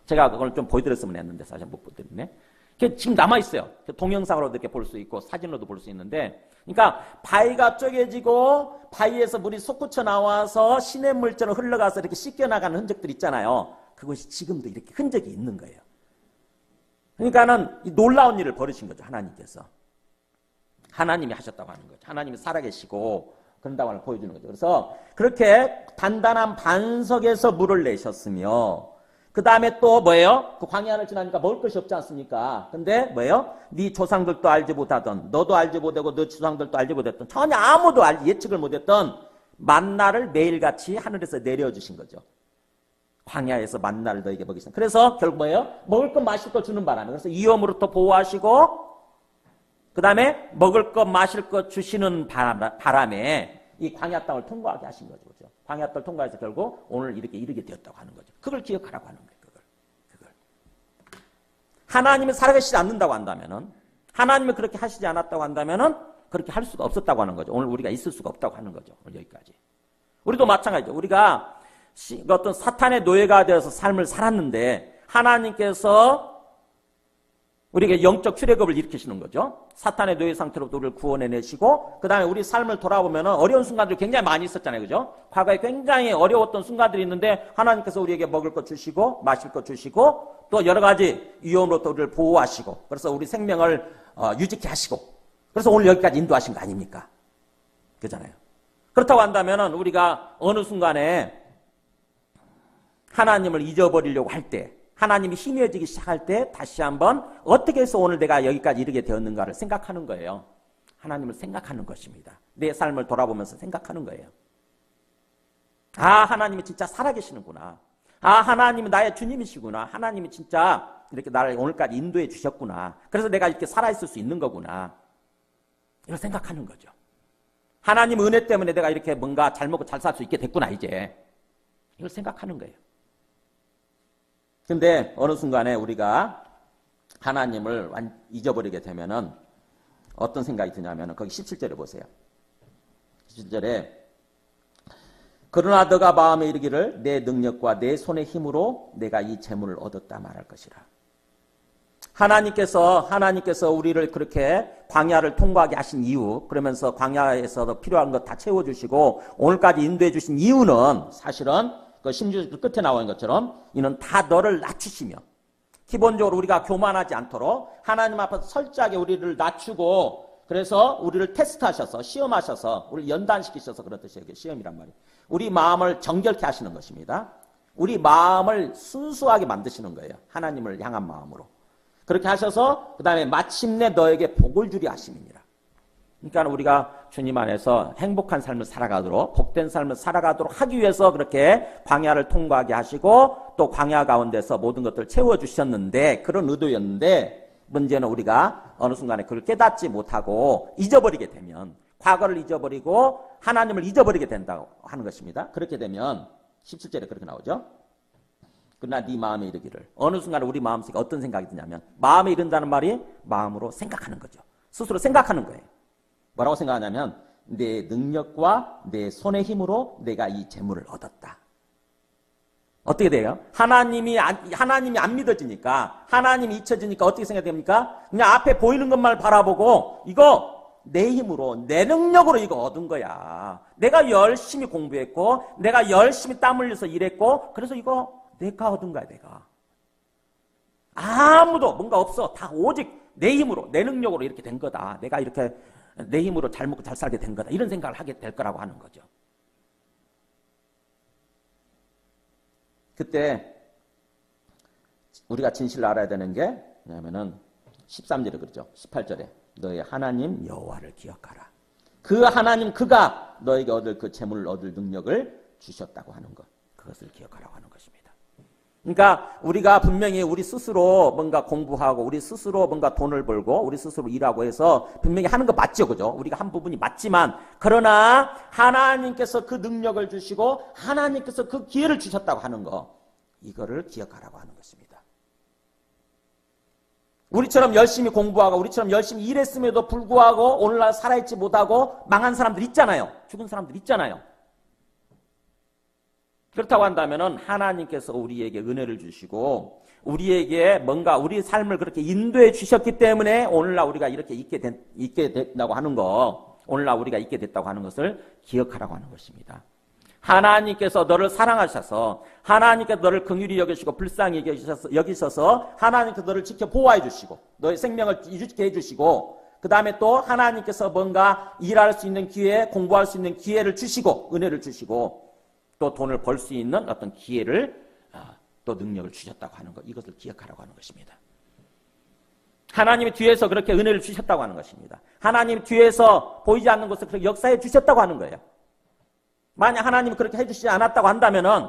제가 그걸 좀 보여드렸으면 했는데 사실 못 보여드렸네. 그게 지금 남아있어요. 동영상으로도 이렇게 볼 수 있고 사진으로도 볼 수 있는데, 그러니까 바위가 쪼개지고 바위에서 물이 솟구쳐 나와서 시냇물처럼 흘러가서 이렇게 씻겨나가는 흔적들 있잖아요. 그것이 지금도 이렇게 흔적이 있는 거예요. 그러니까는 놀라운 일을 벌이신 거죠. 하나님께서. 하나님이 하셨다고 하는 거죠. 하나님이 살아계시고 그런다고 하는 걸 보여주는 거죠. 그래서 그렇게 단단한 반석에서 물을 내셨으며, 그 다음에 또 뭐예요? 그 광야를 지나니까 먹을 것이 없지 않습니까? 근데 뭐예요? 네 조상들도 알지 못하던, 너도 알지 못하고 너 조상들도 알지 못했던, 전혀 아무도 예측을 못했던 만나를 매일같이 하늘에서 내려주신 거죠. 광야에서 만나를 너에게 먹이신. 그래서 결국 뭐예요? 먹을 것 마실 것 주는 바람에, 그래서 위험으로부터 보호하시고 그 다음에 먹을 것 마실 것 주시는 바람에 이 광야 땅을 통과하게 하신 거죠. 그렇죠? 광야 땅을 통과해서 결국 오늘 이렇게 이르게 되었다고 하는 거죠. 그걸 기억하라고 하는 거예요. 그걸. 하나님이 살아계시지 않는다고 한다면은, 하나님이 그렇게 하시지 않았다고 한다면은 그렇게 할 수가 없었다고 하는 거죠. 오늘 우리가 있을 수가 없다고 하는 거죠. 오늘 여기까지. 우리도 마찬가지죠. 우리가 어떤 사탄의 노예가 되어서 삶을 살았는데 하나님께서 우리에게 영적 출애굽을 일으키시는 거죠. 사탄의 노예 상태로부터 우리를 구원해내시고 그 다음에 우리 삶을 돌아보면 어려운 순간들이 굉장히 많이 있었잖아요. 그죠? 과거에 굉장히 어려웠던 순간들이 있는데 하나님께서 우리에게 먹을 것 주시고 마실 것 주시고 또 여러 가지 위험으로부터 우리를 보호하시고 그래서 우리 생명을 유지케 하시고 그래서 오늘 여기까지 인도하신 거 아닙니까? 그잖아요. 그렇다고 한다면 우리가 어느 순간에 하나님을 잊어버리려고 할 때, 하나님이 희미해지기 시작할 때 다시 한번 어떻게 해서 오늘 내가 여기까지 이르게 되었는가를 생각하는 거예요. 하나님을 생각하는 것입니다. 내 삶을 돌아보면서 생각하는 거예요. 아, 하나님이 진짜 살아계시는구나. 아, 하나님이 나의 주님이시구나. 하나님이 진짜 이렇게 나를 오늘까지 인도해 주셨구나. 그래서 내가 이렇게 살아있을 수 있는 거구나. 이걸 생각하는 거죠. 하나님 은혜 때문에 내가 이렇게 뭔가 잘 먹고 잘 살 수 있게 됐구나, 이제. 이걸 생각하는 거예요. 근데 어느 순간에 우리가 하나님을 잊어버리게 되면은 어떤 생각이 드냐면은 거기 17절에 보세요. 17절에 그러나 너가 마음에 이르기를 내 능력과 내 손의 힘으로 내가 이 재물을 얻었다 말할 것이라. 하나님께서 우리를 그렇게 광야를 통과하게 하신 이유, 그러면서 광야에서도 필요한 것 다 채워주시고 오늘까지 인도해 주신 이유는 사실은 그 16절 끝에 나오는 것처럼 이는 다 너를 낮추시며 기본적으로 우리가 교만하지 않도록 하나님 앞에서 철저하게 우리를 낮추고 그래서 우리를 테스트하셔서 시험하셔서 우리를 연단시키셔서 그런 뜻이에요. 시험이란 말이에요. 우리 마음을 정결케 하시는 것입니다. 우리 마음을 순수하게 만드시는 거예요. 하나님을 향한 마음으로. 그렇게 하셔서 그 다음에 마침내 너에게 복을 주리 하심이니라. 그러니까 우리가 주님 안에서 행복한 삶을 살아가도록 복된 삶을 살아가도록 하기 위해서 그렇게 광야를 통과하게 하시고 또 광야 가운데서 모든 것들을 채워주셨는데 그런 의도였는데 문제는 우리가 어느 순간에 그걸 깨닫지 못하고 잊어버리게 되면 과거를 잊어버리고 하나님을 잊어버리게 된다고 하는 것입니다. 그렇게 되면 17절에 그렇게 나오죠. 그러나 네 마음에 이르기를 어느 순간에 우리 마음속에 어떤 생각이 드냐면 마음에 이른다는 말이 마음으로 생각하는 거죠. 스스로 생각하는 거예요. 뭐라고 생각하냐면 내 능력과 내 손의 힘으로 내가 이 재물을 얻었다. 어떻게 돼요? 하나님이 안 믿어지니까 하나님이 잊혀지니까 어떻게 생각됩니까? 그냥 앞에 보이는 것만 바라보고 이거 내 힘으로 내 능력으로 이거 얻은 거야. 내가 열심히 공부했고 내가 열심히 땀 흘려서 일했고 그래서 이거 내가 얻은 거야. 내가 아무도 뭔가 없어. 다 오직 내 힘으로 내 능력으로 이렇게 된 거다. 내가 이렇게 내 힘으로 잘 먹고 잘 살게 된 거다. 이런 생각을 하게 될 거라고 하는 거죠. 그때 우리가 진실을 알아야 되는 게 뭐냐면은 13절에 그러죠. 18절에 너의 하나님 여호와를 기억하라. 그 하나님 그가 너에게 얻을 그 재물을 얻을 능력을 주셨다고 하는 것. 그것을 기억하라고 하는 것입니다. 그러니까 우리가 분명히 우리 스스로 뭔가 공부하고 우리 스스로 뭔가 돈을 벌고 우리 스스로 일하고 해서 분명히 하는 거 맞죠. 그죠? 우리가 한 부분이 맞지만 그러나 하나님께서 그 능력을 주시고 하나님께서 그 기회를 주셨다고 하는 거 이거를 기억하라고 하는 것입니다. 우리처럼 열심히 공부하고 우리처럼 열심히 일했음에도 불구하고 오늘날 살아있지 못하고 망한 사람들 있잖아요. 죽은 사람들 있잖아요. 그렇다고 한다면 하나님께서 우리에게 은혜를 주시고 우리에게 뭔가 우리 삶을 그렇게 인도해 주셨기 때문에 오늘날 우리가 이렇게 있게 됐다고 하는 거, 오늘날 우리가 있게 됐다고 하는 것을 기억하라고 하는 것입니다. 하나님께서 너를 사랑하셔서 하나님께서 너를 긍휼히 여기시고 불쌍히 여기셔서 하나님께서 너를 지켜 보호해 주시고 너의 생명을 유지케 해주시고 그 다음에 또 하나님께서 뭔가 일할 수 있는 기회, 공부할 수 있는 기회를 주시고 은혜를 주시고 또 돈을 벌 수 있는 어떤 기회를 또 능력을 주셨다고 하는 것, 이것을 기억하라고 하는 것입니다. 하나님이 뒤에서 그렇게 은혜를 주셨다고 하는 것입니다. 하나님 뒤에서 보이지 않는 것을 그렇게 역사해 주셨다고 하는 거예요. 만약 하나님이 그렇게 해주시지 않았다고 한다면은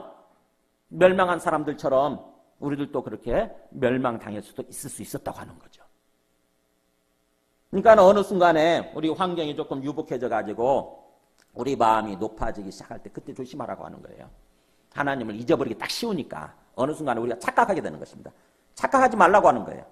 멸망한 사람들처럼 우리들도 그렇게 멸망당할 수도 있을 수 있었다고 하는 거죠. 그러니까 어느 순간에 우리 환경이 조금 유복해져 가지고 우리 마음이 높아지기 시작할 때 그때 조심하라고 하는 거예요. 하나님을 잊어버리기 딱 쉬우니까 어느 순간에 우리가 착각하게 되는 것입니다. 착각하지 말라고 하는 거예요.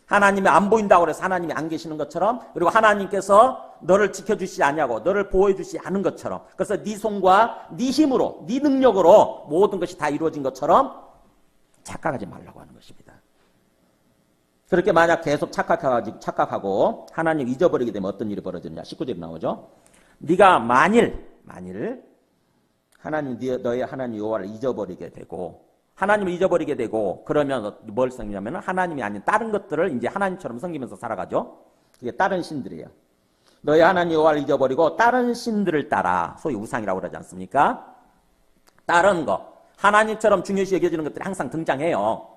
하나님이 안 보인다고 해서 하나님이 안 계시는 것처럼, 그리고 하나님께서 너를 지켜주시지 않냐고, 너를 보호해주시지 않은 것처럼, 그래서 네 손과 네 힘으로, 네 능력으로 모든 것이 다 이루어진 것처럼 착각하지 말라고 하는 것입니다. 그렇게 만약 계속 착각하고 하나님 잊어버리게 되면 어떤 일이 벌어지느냐. 19절에 나오죠. 네가 만일 하나님, 너의 하나님 여호와를 잊어버리게 되고, 하나님을 잊어버리게 되고, 그러면 뭘 섬기냐면 하나님이 아닌 다른 것들을 이제 하나님처럼 섬기면서 살아가죠. 그게 다른 신들이에요. 너의 하나님 여호와를 잊어버리고 다른 신들을 따라, 소위 우상이라고 그러지 않습니까? 다른 거, 하나님처럼 중요시 여겨지는 것들이 항상 등장해요.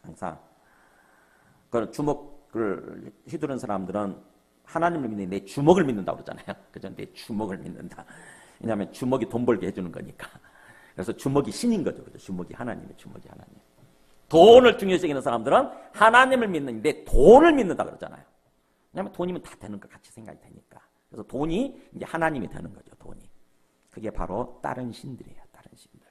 항상. 그 주먹을 휘두른 사람들은 하나님을 믿는 내 주먹을 믿는다고 그러잖아요. 그죠? 내 주먹을 믿는다. 왜냐하면 주먹이 돈 벌게 해주는 거니까. 그래서 주먹이 신인 거죠. 그죠? 주먹이 하나님의 주먹이 하나님. 돈을 중요시 여기는 사람들은 하나님을 믿는데 돈을 믿는다 그러잖아요. 왜냐하면 돈이면 다 되는 것 같이 생각이 되니까. 그래서 돈이 이제 하나님이 되는 거죠. 돈이. 그게 바로 다른 신들이에요. 다른 신들.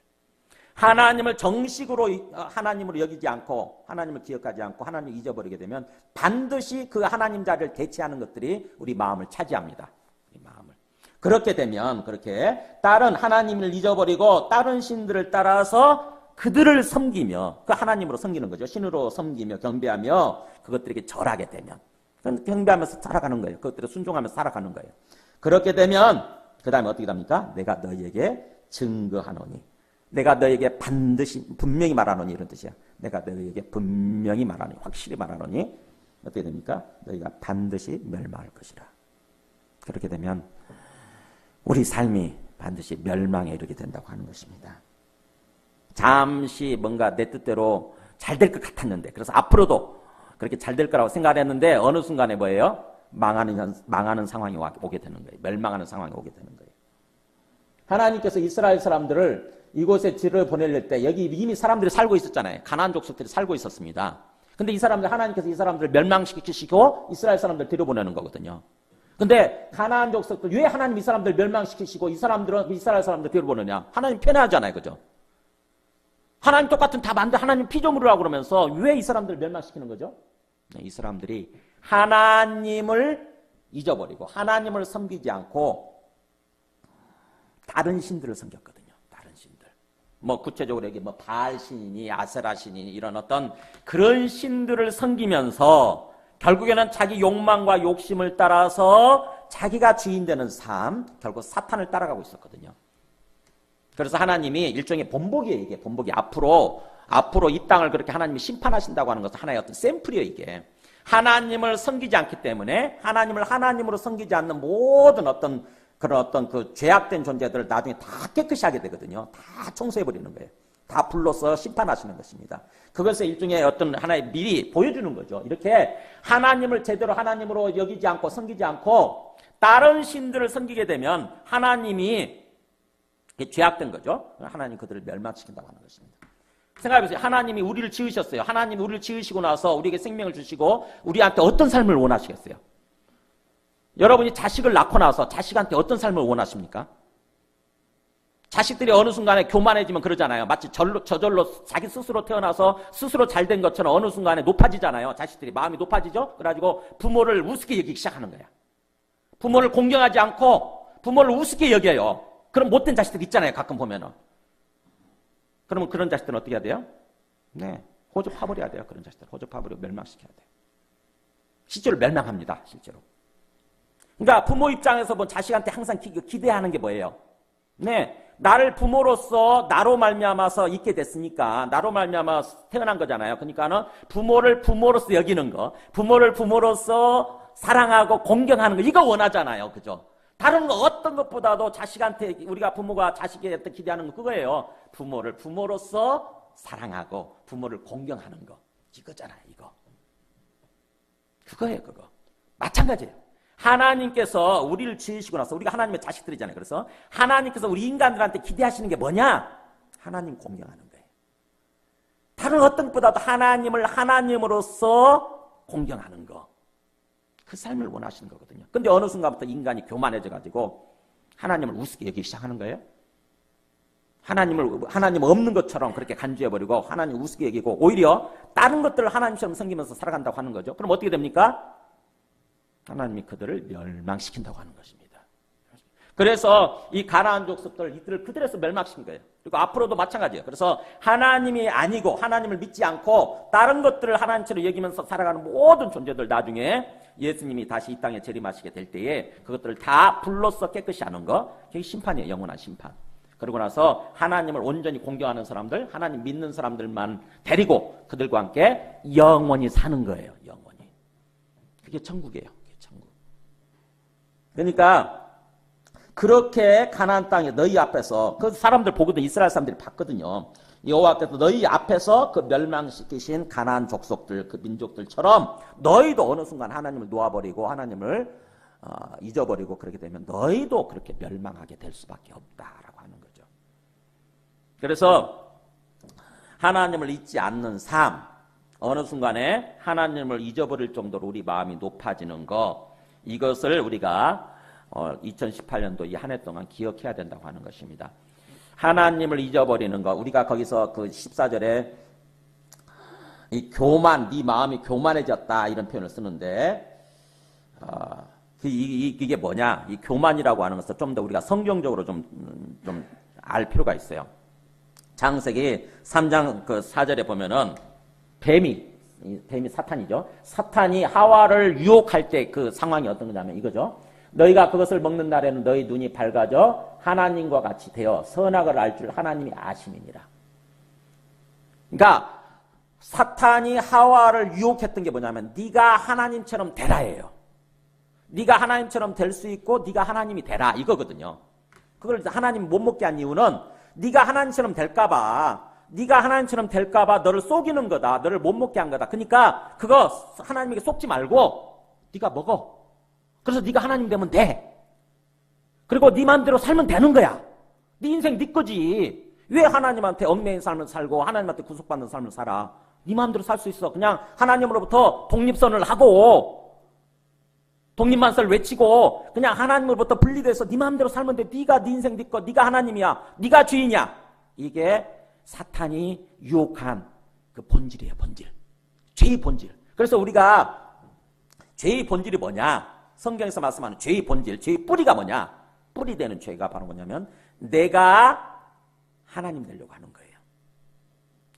하나님을 정식으로 하나님으로 여기지 않고, 하나님을 기억하지 않고 하나님을 잊어버리게 되면 반드시 그 하나님 자리를 대체하는 것들이 우리 마음을 차지합니다. 우리 마음을. 그렇게 되면, 그렇게 다른 하나님을 잊어버리고 다른 신들을 따라서 그들을 섬기며, 그 하나님으로 섬기는 거죠. 신으로 섬기며 경배하며 그것들에게 절하게 되면, 경배하면서 살아가는 거예요. 그것들을 순종하면서 살아가는 거예요. 그렇게 되면 그 다음에 어떻게 됩니까? 내가 너희에게 증거하노니, 내가 너희에게 반드시 분명히 말하노니, 이런 뜻이야. 내가 너희에게 분명히 말하노니, 확실히 말하노니 어떻게 됩니까? 너희가 반드시 멸망할 것이라. 그렇게 되면 우리 삶이 반드시 멸망에 이르게 된다고 하는 것입니다. 잠시 뭔가 내 뜻대로 잘 될 것 같았는데, 그래서 앞으로도 그렇게 잘 될 거라고 생각했는데 어느 순간에 뭐예요? 망하는 상황이 오게 되는 거예요. 멸망하는 상황이 오게 되는 거예요. 하나님께서 이스라엘 사람들을 이곳에 지를 보낼 때 여기 이미 사람들이 살고 있었잖아요. 가나안 족속들이 살고 있었습니다. 근데 이 사람들, 하나님께서 이 사람들을 멸망시키시고 이스라엘 사람들 들여보내는 거거든요. 근데 가나안 족속들, 왜 하나님 이 사람들 멸망시키시고 이 사람들은 이스라엘 사람들 들여보내냐? 하나님 편애하잖아요. 그죠? 하나님 똑같은 다 만든 하나님 피조물이라고 그러면서 왜 이 사람들을 멸망시키는 거죠? 이 사람들이 하나님을 잊어버리고 하나님을 섬기지 않고 다른 신들을 섬겼거든요. 다른 신들. 뭐 구체적으로 여기 뭐 바알 신이니 아세라 신이니 이런 어떤 그런 신들을 섬기면서 결국에는 자기 욕망과 욕심을 따라서 자기가 주인 되는 삶, 결국 사탄을 따라가고 있었거든요. 그래서 하나님이 일종의 본보기예요. 이게 본보기. 앞으로 이 땅을 그렇게 하나님이 심판하신다고 하는 것은 하나의 어떤 샘플이에요. 이게 하나님을 섬기지 않기 때문에 하나님을 하나님으로 섬기지 않는 모든 어떤 그런 어떤 그 죄악된 존재들을 나중에 다 깨끗이 하게 되거든요. 다 청소해버리는 거예요. 다 불러서 심판하시는 것입니다. 그것을 일종의 어떤 하나의 미리 보여주는 거죠. 이렇게 하나님을 제대로 하나님으로 여기지 않고 섬기지 않고 다른 신들을 섬기게 되면 하나님이 죄악된 거죠. 하나님 그들을 멸망시킨다고 하는 것입니다. 생각해보세요. 하나님이 우리를 지으셨어요. 하나님이 우리를 지으시고 나서 우리에게 생명을 주시고 우리한테 어떤 삶을 원하시겠어요? 여러분이 자식을 낳고 나서 자식한테 어떤 삶을 원하십니까? 자식들이 어느 순간에 교만해지면 그러잖아요. 마치 저절로 자기 스스로 태어나서 스스로 잘된 것처럼 어느 순간에 높아지잖아요. 자식들이 마음이 높아지죠. 그래가지고 부모를 우습게 여기기 시작하는 거야. 부모를 공경하지 않고 부모를 우습게 여겨요. 그럼 못된 자식들 있잖아요. 가끔 보면은. 그러면 그런 자식들은 어떻게 해야 돼요? 네, 호주 파버려야 돼요. 그런 자식들 호주 파버려 멸망시켜야 돼요. 실제로 멸망합니다. 실제로. 그러니까 부모 입장에서 뭐 자식한테 항상 기대하는 게 뭐예요? 네, 나를 부모로서 나로 말미암아서 있게 됐으니까 나로 말미암아 태어난 거잖아요. 그러니까는 부모를 부모로서 여기는 거, 부모를 부모로서 사랑하고 공경하는 거, 이거 원하잖아요. 그죠? 다른 거 어떤 것보다도 자식한테 우리가 부모가 자식한테 기대하는 거 그거예요. 부모를 부모로서 사랑하고 부모를 공경하는 거. 이거잖아요, 이거. 그거예요, 그거. 마찬가지예요. 하나님께서 우리를 지으시고 나서 우리가 하나님의 자식들이잖아요. 그래서 하나님께서 우리 인간들한테 기대하시는 게 뭐냐? 하나님 공경하는 거예요. 다른 어떤 것보다도 하나님을 하나님으로서 공경하는 거. 그 삶을 원하시는 거거든요. 근데 어느 순간부터 인간이 교만해져가지고 하나님을 우습게 여기기 시작하는 거예요. 하나님 없는 것처럼 그렇게 간주해버리고 하나님 우습게 여기고 오히려 다른 것들을 하나님처럼 섬기면서 살아간다고 하는 거죠. 그럼 어떻게 됩니까? 하나님이 그들을 멸망시킨다고 하는 것입니다. 그래서 이 가나안 족속들 이들을 그들에서 멸망시킨 거예요. 그리고 앞으로도 마찬가지예요. 그래서 하나님이 아니고 하나님을 믿지 않고 다른 것들을 하나님처럼 여기면서 살아가는 모든 존재들 나중에 예수님이 다시 이 땅에 재림하시게 될 때에 그것들을 다 불로써 깨끗이 하는 거, 그게 심판이에요. 영원한 심판. 그러고 나서 하나님을 온전히 공경하는 사람들, 하나님 믿는 사람들만 데리고 그들과 함께 영원히 사는 거예요. 영원히. 그게 천국이에요. 그게 천국. 그러니까 그렇게 가나안 땅에 너희 앞에서 그 사람들 보거든. 이스라엘 사람들이 봤거든요. 여호와께서 너희 앞에서 그 멸망시키신 가나안 족속들, 그 민족들처럼 너희도 어느 순간 하나님을 놓아버리고 하나님을 잊어버리고 그렇게 되면 너희도 그렇게 멸망하게 될 수밖에 없다라고 하는 거죠. 그래서 하나님을 잊지 않는 삶, 어느 순간에 하나님을 잊어버릴 정도로 우리 마음이 높아지는 거, 이것을 우리가 2018년도 이 한 해 동안 기억해야 된다고 하는 것입니다. 하나님을 잊어버리는 거, 우리가 거기서 그 14절에 이 교만, 네 마음이 교만해졌다 이런 표현을 쓰는데 이게 뭐냐? 이 교만이라고 하는 것을 좀 더 우리가 성경적으로 좀 알 필요가 있어요. 창세기 3장 그 4절에 보면은 뱀이 사탄이죠. 사탄이 하와를 유혹할 때 그 상황이 어떤 거냐면 이거죠. 너희가 그것을 먹는 날에는 너희 눈이 밝아져 하나님과 같이 되어 선악을 알 줄 하나님이 아심이니라. 그러니까 사탄이 하와를 유혹했던 게 뭐냐면 네가 하나님처럼 되라예요. 네가 하나님처럼 될 수 있고 네가 하나님이 되라 이거거든요. 그걸 하나님 못 먹게 한 이유는 네가 하나님처럼 될까 봐 너를 속이는 거다. 너를 못 먹게 한 거다. 그러니까 그거 하나님에게 속지 말고 네가 먹어. 그래서 네가 하나님 되면 돼. 그리고 네 마음대로 살면 되는 거야. 네 인생 네 거지. 왜 하나님한테 얽매인 삶을 살고 하나님한테 구속받는 삶을 살아. 네 마음대로 살 수 있어. 그냥 하나님으로부터 독립선을 하고 독립만세를 외치고 그냥 하나님으로부터 분리돼서 네 마음대로 살면 돼. 네가 네 인생 네 거. 네가 하나님이야. 네가 주인이야. 이게 사탄이 유혹한 그 본질이에요. 본질. 죄의 본질. 그래서 우리가 죄의 본질이 뭐냐? 성경에서 말씀하는 죄의 본질, 죄의 뿌리가 뭐냐? 뿌리 되는 죄가 바로 뭐냐면 내가 하나님 되려고 하는 거예요.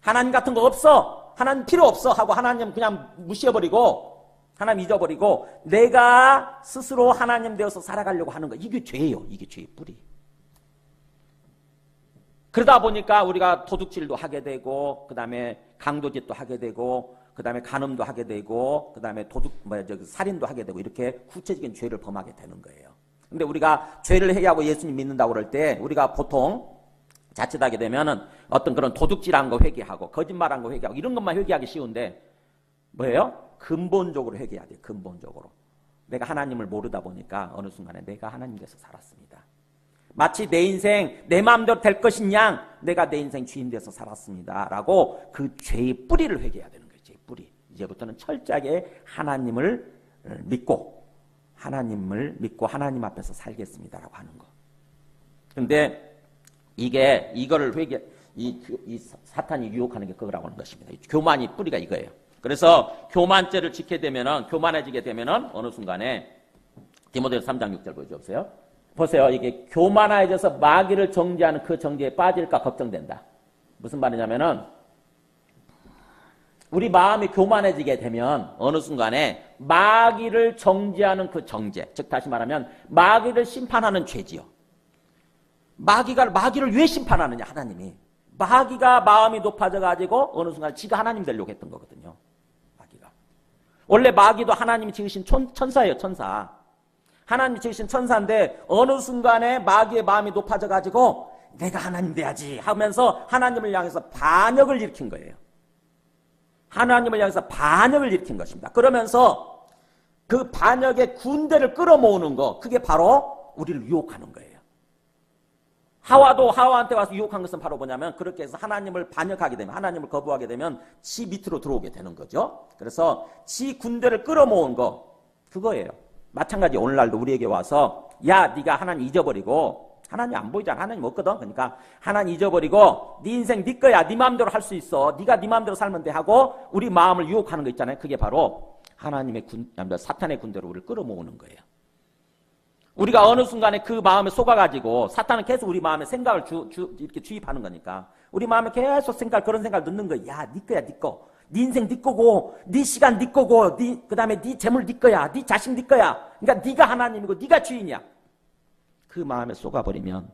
하나님 같은 거 없어. 하나님 필요 없어 하고 하나님 그냥 무시해버리고 하나님 잊어버리고 내가 스스로 하나님 되어서 살아가려고 하는 거. 이게 죄예요. 이게 죄의 뿌리. 그러다 보니까 우리가 도둑질도 하게 되고 그 다음에 강도짓도 하게 되고 그 다음에 간음도 하게 되고 그 다음에 살인도 하게 되고 이렇게 구체적인 죄를 범하게 되는 거예요. 근데 우리가 죄를 회개하고 예수님 믿는다고 그럴 때 우리가 보통 자칫하게 되면은 어떤 그런 도둑질한 거 회개하고 거짓말한 거 회개하고 이런 것만 회개하기 쉬운데 뭐예요? 근본적으로 회개해야 돼요. 근본적으로. 내가 하나님을 모르다 보니까 어느 순간에 내가 하나님 돼서 살았습니다. 마치 내 인생 내 마음대로 될 것이냐 내가 내 인생 주인 돼서 살았습니다. 라고 그 죄의 뿌리를 회개해야 되는 거예요. 죄의 뿌리. 이제부터는 철저하게 하나님을 믿고 하나님 앞에서 살겠습니다. 라고 하는 거. 근데 이거를 이 사탄이 유혹하는 게 그거라고 하는 것입니다. 교만이 뿌리가 이거예요. 그래서 교만죄를 짓게 되면은 교만해지게 되면은 어느 순간에 디모데후서 3장 6절 보여주세요. 보세요. 이게 교만해져서 마귀를 정죄하는 그 정죄에 빠질까 걱정된다. 무슨 말이냐면은 우리 마음이 교만해지게 되면 어느 순간에 마귀를 정죄하는 그 정죄, 즉 다시 말하면 마귀를 심판하는 죄지요. 마귀를 왜 심판하느냐? 하나님이. 마귀가 마음이 높아져가지고 어느 순간 지가 하나님 되려고 했던 거거든요. 마귀가. 원래 마귀도 하나님이 지으신 천사예요. 천사. 하나님이 지으신 천사인데 어느 순간에 마귀의 마음이 높아져가지고 내가 하나님 돼야지 하면서 하나님을 향해서 반역을 일으킨 거예요. 하나님을 향해서 반역을 일으킨 것입니다. 그러면서 그 반역의 군대를 끌어모으는 거, 그게 바로 우리를 유혹하는 거예요. 하와도 하와한테 와서 유혹한 것은 바로 뭐냐면, 그렇게 해서 하나님을 반역하게 되면, 하나님을 거부하게 되면 지 밑으로 들어오게 되는 거죠. 그래서 지 군대를 끌어모은 거, 그거예요. 마찬가지 오늘날도 우리에게 와서, 야, 네가 하나님 잊어버리고, 하나님 안 보이잖아. 하나님 없거든. 그러니까 하나님 잊어버리고 네 인생 네 거야. 네 마음대로 할 수 있어. 네가 네 마음대로 살면 돼 하고 우리 마음을 유혹하는 거 있잖아요. 그게 바로 하나님의 사탄의 군대로 우리를 끌어모으는 거예요. 우리가 어느 순간에 그 마음에 속아가지고, 사탄은 계속 우리 마음에 생각을 이렇게 주입하는 거니까 우리 마음에 계속 그런 생각을 넣는 거야. 야, 네 거야, 네 거. 네 인생 네 거고, 네 시간 네 거고, 그 다음에 네 재물 네 거야. 네 자식 네 거야. 그러니까 네가 하나님이고 네가 주인이야. 그 마음에 쏘가버리면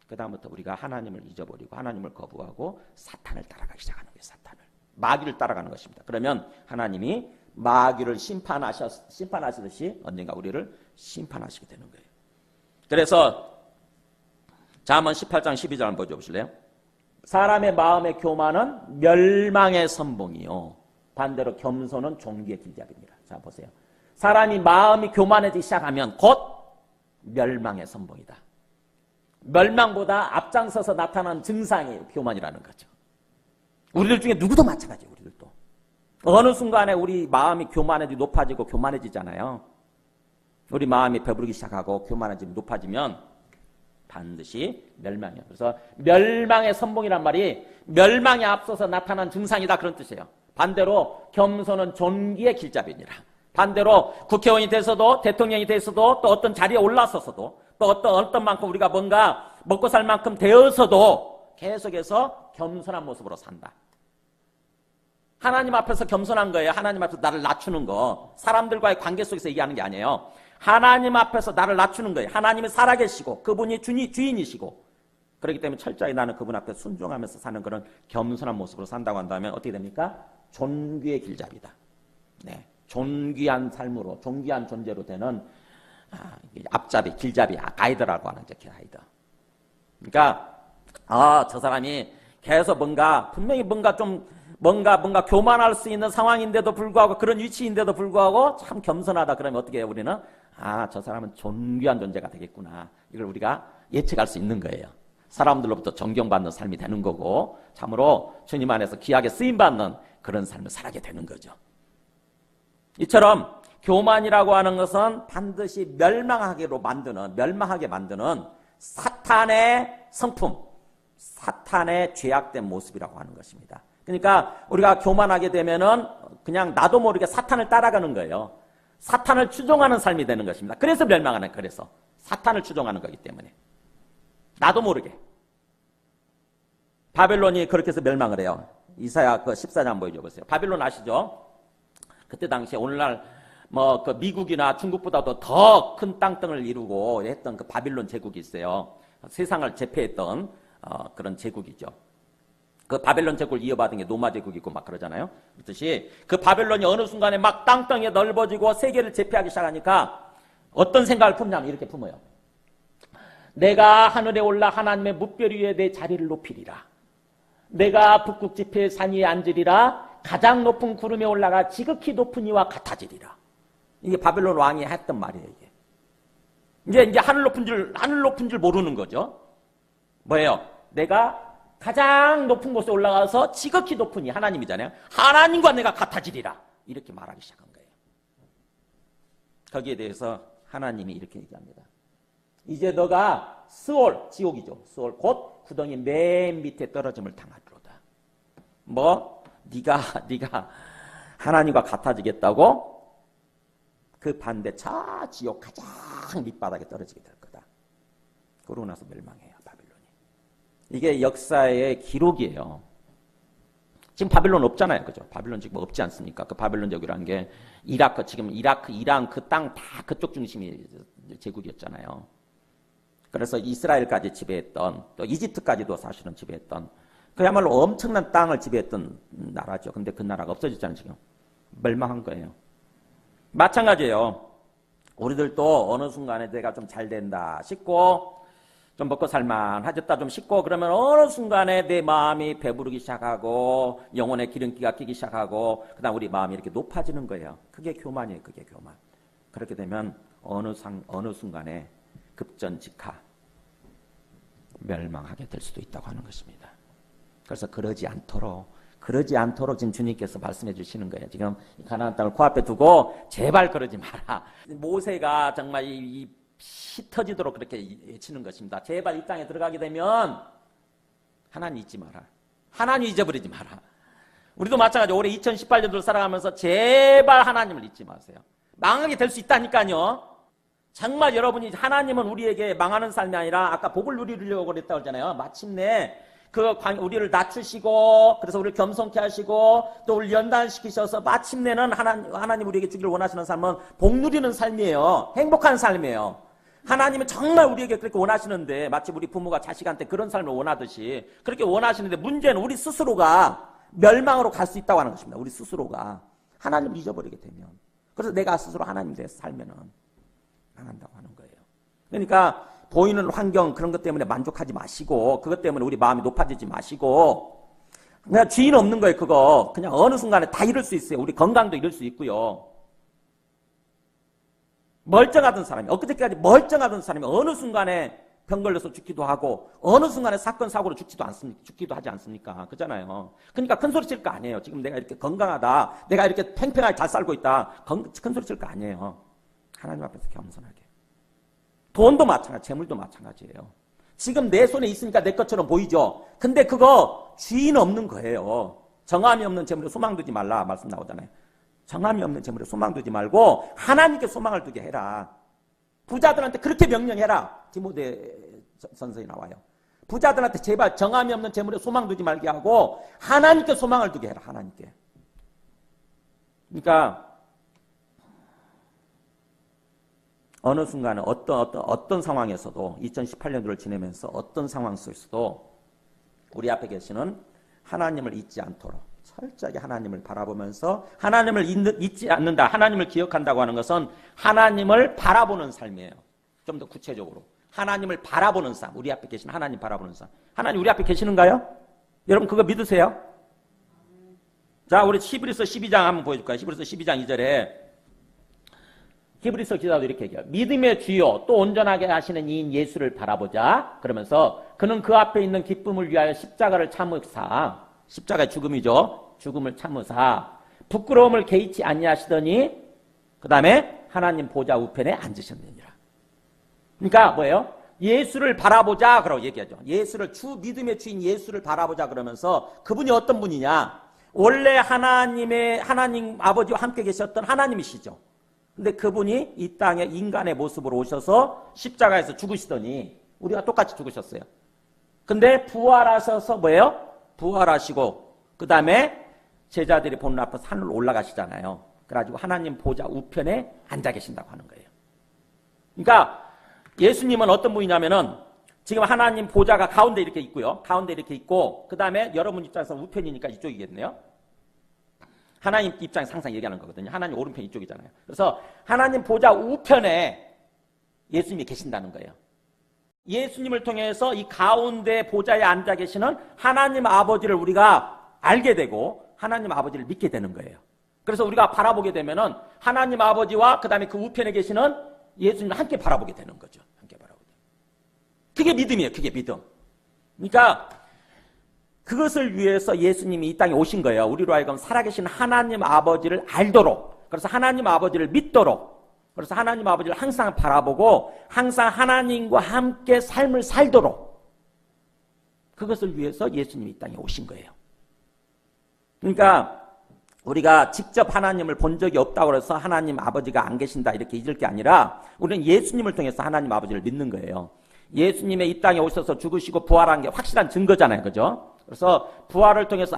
그 다음부터 우리가 하나님을 잊어버리고 하나님을 거부하고 사탄을 따라가기 시작하는 거예요. 사탄을. 마귀를 따라가는 것입니다. 그러면 하나님이 마귀를 심판하시듯이 언젠가 우리를 심판하시게 되는 거예요. 그래서 잠언 18장 12절 한번 보여주실래요? 사람의 마음의 교만은 멸망의 선봉이요, 반대로 겸손은 존귀의 길잡이입니다. 자, 보세요. 사람이 마음이 교만해지기 시작하면 곧 멸망의 선봉이다. 멸망보다 앞장서서 나타난 증상이 교만이라는 거죠. 우리들 중에 누구도 마찬가지예요. 우리들도 어느 순간에 우리 마음이 교만해지고 높아지고 교만해지잖아요. 우리 마음이 배부르기 시작하고 교만해지고 높아지면 반드시 멸망이에요. 그래서 멸망의 선봉이란 말이 멸망에 앞서서 나타난 증상이다, 그런 뜻이에요. 반대로 겸손은 존귀의 길잡이니라. 반대로 국회의원이 돼서도, 대통령이 돼서도, 또 어떤 자리에 올라서서도, 또 어떤 만큼 우리가 뭔가 먹고 살 만큼 되어서도 계속해서 겸손한 모습으로 산다. 하나님 앞에서 겸손한 거예요. 하나님 앞에서 나를 낮추는 거. 사람들과의 관계 속에서 얘기하는 게 아니에요. 하나님 앞에서 나를 낮추는 거예요. 하나님이 살아계시고 그분이 주인이시고, 그렇기 때문에 철저히 나는 그분 앞에 순종하면서 사는 그런 겸손한 모습으로 산다고 한다면 어떻게 됩니까? 존귀의 길잡이다. 네. 존귀한 삶으로, 존귀한 존재로 되는 앞잡이, 길잡이, 가이드라고 하는 게 가이드. 그러니까 저 사람이 계속 분명히 뭔가 교만할 수 있는 상황인데도 불구하고, 그런 위치인데도 불구하고 참 겸손하다. 그러면 어떻게 해요? 우리는 저 사람은 존귀한 존재가 되겠구나. 이걸 우리가 예측할 수 있는 거예요. 사람들로부터 존경받는 삶이 되는 거고, 참으로 주님 안에서 귀하게 쓰임받는 그런 삶을 살게 되는 거죠. 이처럼 교만이라고 하는 것은 반드시 멸망하게 만드는 사탄의 성품, 사탄의 죄악된 모습이라고 하는 것입니다. 그러니까 우리가 교만하게 되면은 그냥 나도 모르게 사탄을 따라가는 거예요. 사탄을 추종하는 삶이 되는 것입니다. 그래서 멸망하는, 그래서 사탄을 추종하는 거기 때문에 나도 모르게 바벨론이 그렇게 해서 멸망을 해요. 이사야 14장 한번 보여줘보세요. 바벨론 아시죠? 그때 당시에 오늘날 그 미국이나 중국보다도 더 큰 땅덩을 이루고 했던 그 바빌론 제국이 있어요. 세상을 제패했던 그런 제국이죠. 그 바벨론 제국을 이어받은 게 로마 제국이고 막 그러잖아요. 그렇듯이 그 바벨론이 어느 순간에 막 땅덩이에 넓어지고 세계를 제패하기 시작하니까 어떤 생각을 품냐면 이렇게 품어요. 내가 하늘에 올라 하나님의 뭇별 위에 내 자리를 높이리라. 내가 북극 지폐의 산 위에 앉으리라. 가장 높은 구름에 올라가 지극히 높은 이와 같아지리라. 이게 바벨론 왕이 했던 말이에요. 이게 이제 하늘 높은 줄 모르는 거죠. 뭐예요? 내가 가장 높은 곳에 올라가서 지극히 높은 이, 하나님이잖아요. 하나님과 내가 같아지리라. 이렇게 말하기 시작한 거예요. 거기에 대해서 하나님이 이렇게 얘기합니다. 이제 너가 스올, 지옥이죠. 스올, 곧 구덩이 맨 밑에 떨어짐을 당하리로다. 네가 하나님과 같아지겠다고? 그 반대 저 지옥 가장 밑바닥에 떨어지게 될 거다. 그러고 나서 멸망해요, 바빌론이. 이게 역사의 기록이에요. 지금 바빌론 없잖아요, 그죠? 바빌론 지금 없지 않습니까? 그 바빌론 제국이라는 게 지금 이라크, 이란 그 땅 다 그쪽 중심이 제국이었잖아요. 그래서 이스라엘까지 지배했던, 또 이집트까지도 사실은 지배했던, 그야말로 엄청난 땅을 지배했던 나라죠. 근데 그 나라가 없어졌잖아요, 지금. 멸망한 거예요. 마찬가지예요. 우리들도 어느 순간에 내가 좀 잘 된다 싶고, 좀 먹고 살만하졌다 좀 식고 그러면 어느 순간에 내 마음이 배부르기 시작하고 영혼의 기름기가 끼기 시작하고 그다음 우리 마음이 이렇게 높아지는 거예요. 그게 교만이에요. 그게 교만. 그렇게 되면 어느 순간에 급전직하 멸망하게 될 수도 있다고 하는 것입니다. 그래서 그러지 않도록 지금 주님께서 말씀해 주시는 거예요. 지금 가나안 땅을 코앞에 두고 제발 그러지 마라. 모세가 정말 이 피 터지도록 그렇게 외치는 것입니다. 제발 이 땅에 들어가게 되면 하나님 잊지 마라. 하나님 잊어버리지 마라. 우리도 마찬가지로 올해 2018년도를 살아가면서 제발 하나님을 잊지 마세요. 망하게 될 수 있다니까요. 정말 여러분이 하나님은 우리에게 망하는 삶이 아니라 아까 복을 누리려고 그랬다고 했잖아요. 마침내 우리를 낮추시고 그래서 우리를 겸손케 하시고 또 우리를 연단시키셔서 마침내는 하나님 우리에게 주기를 원하시는 삶은 복 누리는 삶이에요. 행복한 삶이에요. 하나님은 정말 우리에게 그렇게 원하시는데 마치 우리 부모가 자식한테 그런 삶을 원하듯이 그렇게 원하시는데 문제는 우리 스스로가 멸망으로 갈 수 있다고 하는 것입니다. 우리 스스로가 하나님을 잊어버리게 되면 그래서 내가 스스로 하나님 대해서 살면은 망한다고 하는 거예요. 그러니까 보이는 환경 그런 것 때문에 만족하지 마시고 그것 때문에 우리 마음이 높아지지 마시고 그냥 주인 없는 거예요. 그거 그냥 어느 순간에 다 잃을 수 있어요. 우리 건강도 잃을 수 있고요. 멀쩡하던 사람이 엊그제까지 멀쩡하던 사람이 어느 순간에 병 걸려서 죽기도 하고 어느 순간에 사건 사고로 죽지도 하지 않습니까? 그렇잖아요. 그러니까 큰 소리 칠 거 아니에요. 지금 내가 이렇게 건강하다, 내가 이렇게 팽팽하게 잘 살고 있다, 큰 소리 칠 거 아니에요. 하나님 앞에서 겸손하게. 돈도 마찬가지, 재물도 마찬가지예요. 지금 내 손에 있으니까 내 것처럼 보이죠. 근데 그거 주인 없는 거예요. 정함이 없는 재물에 소망 두지 말라 말씀 나오잖아요. 정함이 없는 재물에 소망 두지 말고 하나님께 소망을 두게 해라. 부자들한테 그렇게 명령해라. 디모데 선서에 나와요. 부자들한테 제발 정함이 없는 재물에 소망 두지 말게 하고 하나님께 소망을 두게 해라. 하나님께. 그러니까 어느 순간에 어떤 상황에서도 2018년도를 지내면서 어떤 상황 속에서도 우리 앞에 계시는 하나님을 잊지 않도록 철저하게 하나님을 바라보면서 하나님을 잊지 않는다. 하나님을 기억한다고 하는 것은 하나님을 바라보는 삶이에요. 좀 더 구체적으로. 하나님을 바라보는 삶. 우리 앞에 계신 하나님 바라보는 삶. 하나님 우리 앞에 계시는가요? 여러분 그거 믿으세요? 자, 우리 히브리서 12장 한번 보여줄까요? 히브리서 12장 2절에 히브리서 기자도 이렇게 얘기해요. 믿음의 주요 또 온전하게 하시는 이인 예수를 바라보자. 그러면서 그는 그 앞에 있는 기쁨을 위하여 십자가를 참으사 십자가의 죽음이죠. 죽음을 참으사 부끄러움을 개의치 아니하시더니 그 다음에 하나님 보좌 우편에 앉으셨느니라. 그러니까 뭐예요? 예수를 바라보자 그러고 얘기하죠. 예수를 믿음의 주인 예수를 바라보자 그러면서 그분이 어떤 분이냐? 원래 하나님 아버지와 함께 계셨던 하나님이시죠. 근데 그분이 이 땅에 인간의 모습으로 오셔서 십자가에서 죽으시더니 우리가 똑같이 죽으셨어요. 근데 부활하셔서 뭐예요? 부활하시고 그 다음에 제자들이 보는 앞에 산으로 올라가시잖아요. 그래가지고 하나님 보좌 우편에 앉아 계신다고 하는 거예요. 그러니까 예수님은 어떤 분이냐면은 지금 하나님 보좌가 가운데 이렇게 있고요. 가운데 이렇게 있고 그 다음에 여러분 입장에서 우편이니까 이쪽이겠네요. 하나님 입장에서 항상 얘기하는 거거든요. 하나님 오른편 이쪽이잖아요. 그래서 하나님 보좌 우편에 예수님이 계신다는 거예요. 예수님을 통해서 이 가운데 보좌에 앉아 계시는 하나님 아버지를 우리가 알게 되고 하나님 아버지를 믿게 되는 거예요. 그래서 우리가 바라보게 되면은 하나님 아버지와 그 다음에 그 우편에 계시는 예수님을 함께 바라보게 되는 거죠. 함께 바라보게. 그게 믿음이에요. 그게 믿음. 그러니까 그것을 위해서 예수님이 이 땅에 오신 거예요. 우리로 하여금 살아계신 하나님 아버지를 알도록, 그래서 하나님 아버지를 믿도록, 그래서 하나님 아버지를 항상 바라보고 항상 하나님과 함께 삶을 살도록 그것을 위해서 예수님이 이 땅에 오신 거예요. 그러니까 우리가 직접 하나님을 본 적이 없다고 해서 하나님 아버지가 안 계신다 이렇게 잊을 게 아니라 우리는 예수님을 통해서 하나님 아버지를 믿는 거예요. 예수님의 이 땅에 오셔서 죽으시고 부활한 게 확실한 증거잖아요. 그죠? 그래서 부활을 통해서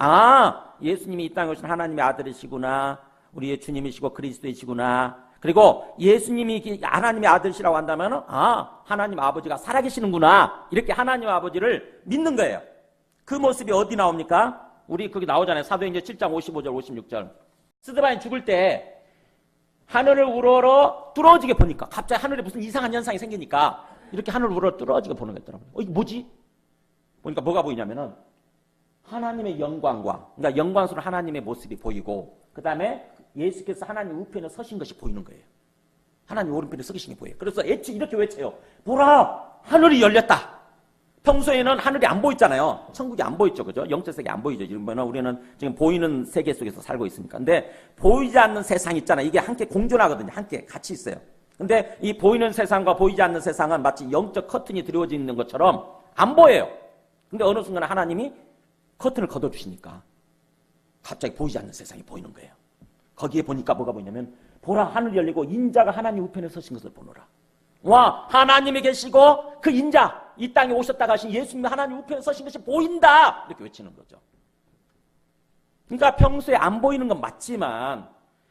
예수님이 이 땅에 오신 하나님의 아들이시구나, 우리의 주님이시고 그리스도이시구나, 그리고 예수님이 하나님의 아들이시라고 한다면 하나님 아버지가 살아계시는구나 이렇게 하나님 아버지를 믿는 거예요. 그 모습이 어디 나옵니까? 우리 거기 나오잖아요. 사도행전 7장 55절 56절. 스데반이 죽을 때 하늘을 우러러 뚫어지게 보니까 갑자기 하늘에 무슨 이상한 현상이 생기니까 이렇게 하늘 우러 뚫어지게 보는 게 있더라고요. 이게 뭐지? 보니까 뭐가 보이냐면은 하나님의 영광과, 그러니까 영광스러운 하나님의 모습이 보이고, 그 다음에 예수께서 하나님 우편에 서신 것이 보이는 거예요. 하나님 오른편에 서신 게 보여요. 그래서 이렇게 외쳐요. 보라! 하늘이 열렸다! 평소에는 하늘이 안 보였잖아요. 천국이 안 보였죠. 그죠? 영적 세계 안 보이죠. 우리는 지금 보이는 세계 속에서 살고 있으니까. 근데 보이지 않는 세상 있잖아요. 이게 함께 공존하거든요. 함께 같이 있어요. 근데 이 보이는 세상과 보이지 않는 세상은 마치 영적 커튼이 드리워져 있는 것처럼 안 보여요. 근데 어느 순간에 하나님이 커튼을 걷어주시니까 갑자기 보이지 않는 세상이 보이는 거예요. 거기에 보니까 뭐가 보이냐면 보라 하늘이 열리고 인자가 하나님 우편에 서신 것을 보노라. 와, 하나님이 계시고 그 인자, 이 땅에 오셨다가 하신 예수님이 하나님 우편에 서신 것이 보인다! 이렇게 외치는 거죠. 그러니까 평소에 안 보이는 건 맞지만,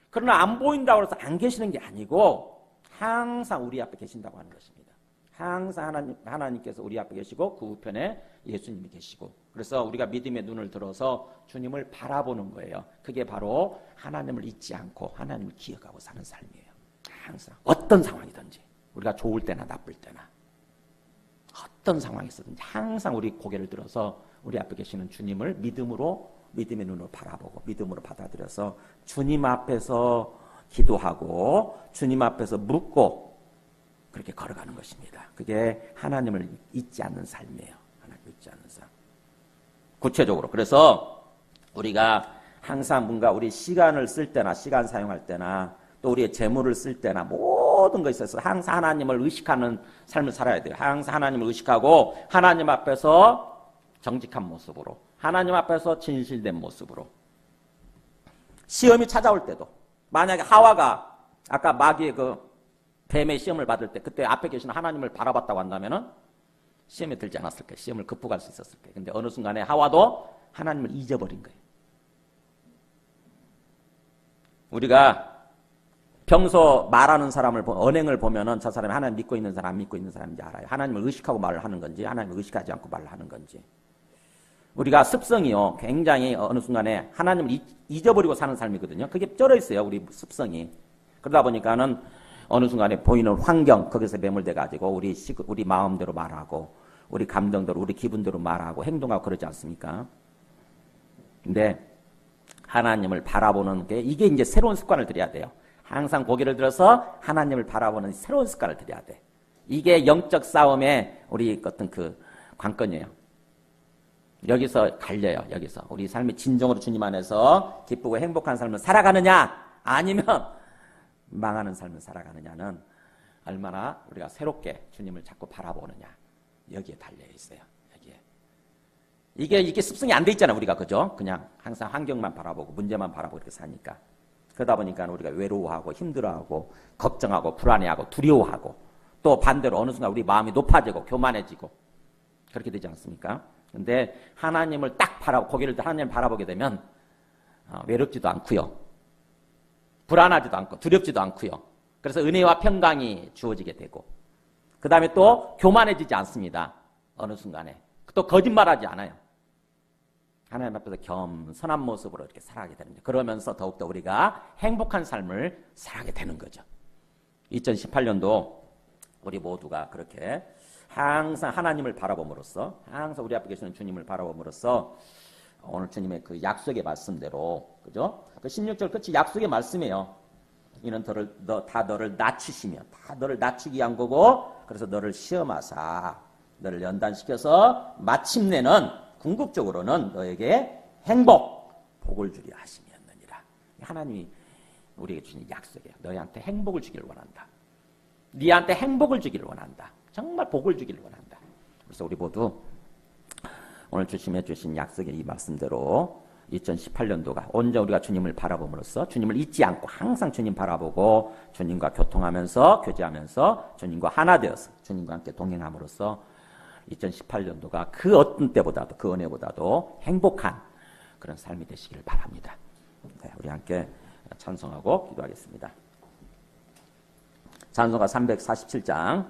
그러나 안 보인다고 해서 안 계시는 게 아니고 항상 우리 앞에 계신다고 하는 것입니다. 항상 하나님께서 우리 앞에 계시고 그 우편에 예수님이 계시고, 그래서 우리가 믿음의 눈을 들어서 주님을 바라보는 거예요. 그게 바로 하나님을 잊지 않고 하나님을 기억하고 사는 삶이에요. 항상 어떤 상황이든지, 우리가 좋을 때나 나쁠 때나 어떤 상황에서든지 항상 우리 고개를 들어서 우리 앞에 계시는 주님을 믿음의 눈으로 바라보고 믿음으로 받아들여서 주님 앞에서 기도하고 주님 앞에서 묻고 그렇게 걸어가는 것입니다. 그게 하나님을 잊지 않는 삶이에요. 하나님을 잊지 않는 삶. 구체적으로 그래서 우리가 항상 뭔가 우리 시간을 쓸 때나 시간 사용할 때나 또 우리의 재물을 쓸 때나 모든 것에 있어서 항상 하나님을 의식하는 삶을 살아야 돼요. 항상 하나님을 의식하고 하나님 앞에서 정직한 모습으로, 하나님 앞에서 진실된 모습으로. 시험이 찾아올 때도 만약에 하와가 아까 마귀의 그 뱀의 시험을 받을 때 그때 앞에 계신 하나님을 바라봤다고 한다면은 시험에 들지 않았을 거예요. 시험을 극복할 수 있었을 거예요. 근데 어느 순간에 하와도 하나님을 잊어버린 거예요. 우리가 평소 말하는 사람을, 언행을 보면은 저 사람이 하나님 믿고 있는 사람, 안 믿고 있는 사람인지 알아요. 하나님을 의식하고 말을 하는 건지, 하나님을 의식하지 않고 말을 하는 건지. 우리가 습성이요, 굉장히 어느 순간에 하나님을 잊어버리고 사는 삶이거든요. 그게 쩔어 있어요, 우리 습성이. 그러다 보니까는 어느 순간에 보이는 환경, 거기서 매몰돼가지고 우리 마음대로 말하고, 우리 감정대로, 우리 기분대로 말하고, 행동하고 그러지 않습니까? 근데 하나님을 바라보는 게, 이게 이제 새로운 습관을 들여야 돼요. 항상 고개를 들어서 하나님을 바라보는 새로운 습관을 들여야 돼. 이게 영적 싸움의 우리 어떤 그 관건이에요. 여기서 갈려요. 여기서 우리 삶이 진정으로 주님 안에서 기쁘고 행복한 삶을 살아가느냐 아니면 망하는 삶을 살아가느냐는 얼마나 우리가 새롭게 주님을 자꾸 바라보느냐, 여기에 달려 있어요. 여기에 이게 습성이 안 돼 있잖아 우리가. 그죠? 그냥 항상 환경만 바라보고 문제만 바라보고 이렇게 사니까. 그러다 보니까 우리가 외로워하고 힘들어하고 걱정하고 불안해하고 두려워하고, 또 반대로 어느 순간 우리 마음이 높아지고 교만해지고 그렇게 되지 않습니까? 근데 하나님을 딱 고개를 하나님을 바라보게 되면 외롭지도 않고요, 불안하지도 않고 두렵지도 않고요. 그래서 은혜와 평강이 주어지게 되고, 그 다음에 또 교만해지지 않습니다. 어느 순간에 또 거짓말하지 않아요. 하나님 앞에서 겸손한 모습으로 이렇게 살아가게 되는 거죠. 그러면서 더욱더 우리가 행복한 삶을 살아가게 되는 거죠. 2018년도 우리 모두가 그렇게 항상 하나님을 바라봄으로써, 항상 우리 앞에 계시는 주님을 바라봄으로써 오늘 주님의 그 약속의 말씀대로, 그죠? 그 16절 끝이 약속의 말씀이에요. 이는 다 너를 낮추시며, 다 너를 낮추기 위한 거고, 그래서 너를 시험하사 너를 연단시켜서 마침내는 궁극적으로는 너에게 복을 주려 하심이었느니라. 하나님이 우리에게 주신 약속이에요. 너희한테 행복을 주기를 원한다. 네한테 행복을 주기를 원한다. 정말 복을 주기를 원한다. 그래서 우리 모두 오늘 주님의 주신 약속의 이 말씀대로 2018년도가 온전히 우리가 주님을 바라봄으로써 주님을 잊지 않고 항상 주님 바라보고 주님과 교통하면서 교제하면서 주님과 하나 되어서 주님과 함께 동행함으로써 2018년도가 그 어떤 때보다도, 그 은혜보다도 행복한 그런 삶이 되시기를 바랍니다. 네, 우리 함께 찬송하고 기도하겠습니다. 찬송가 347장.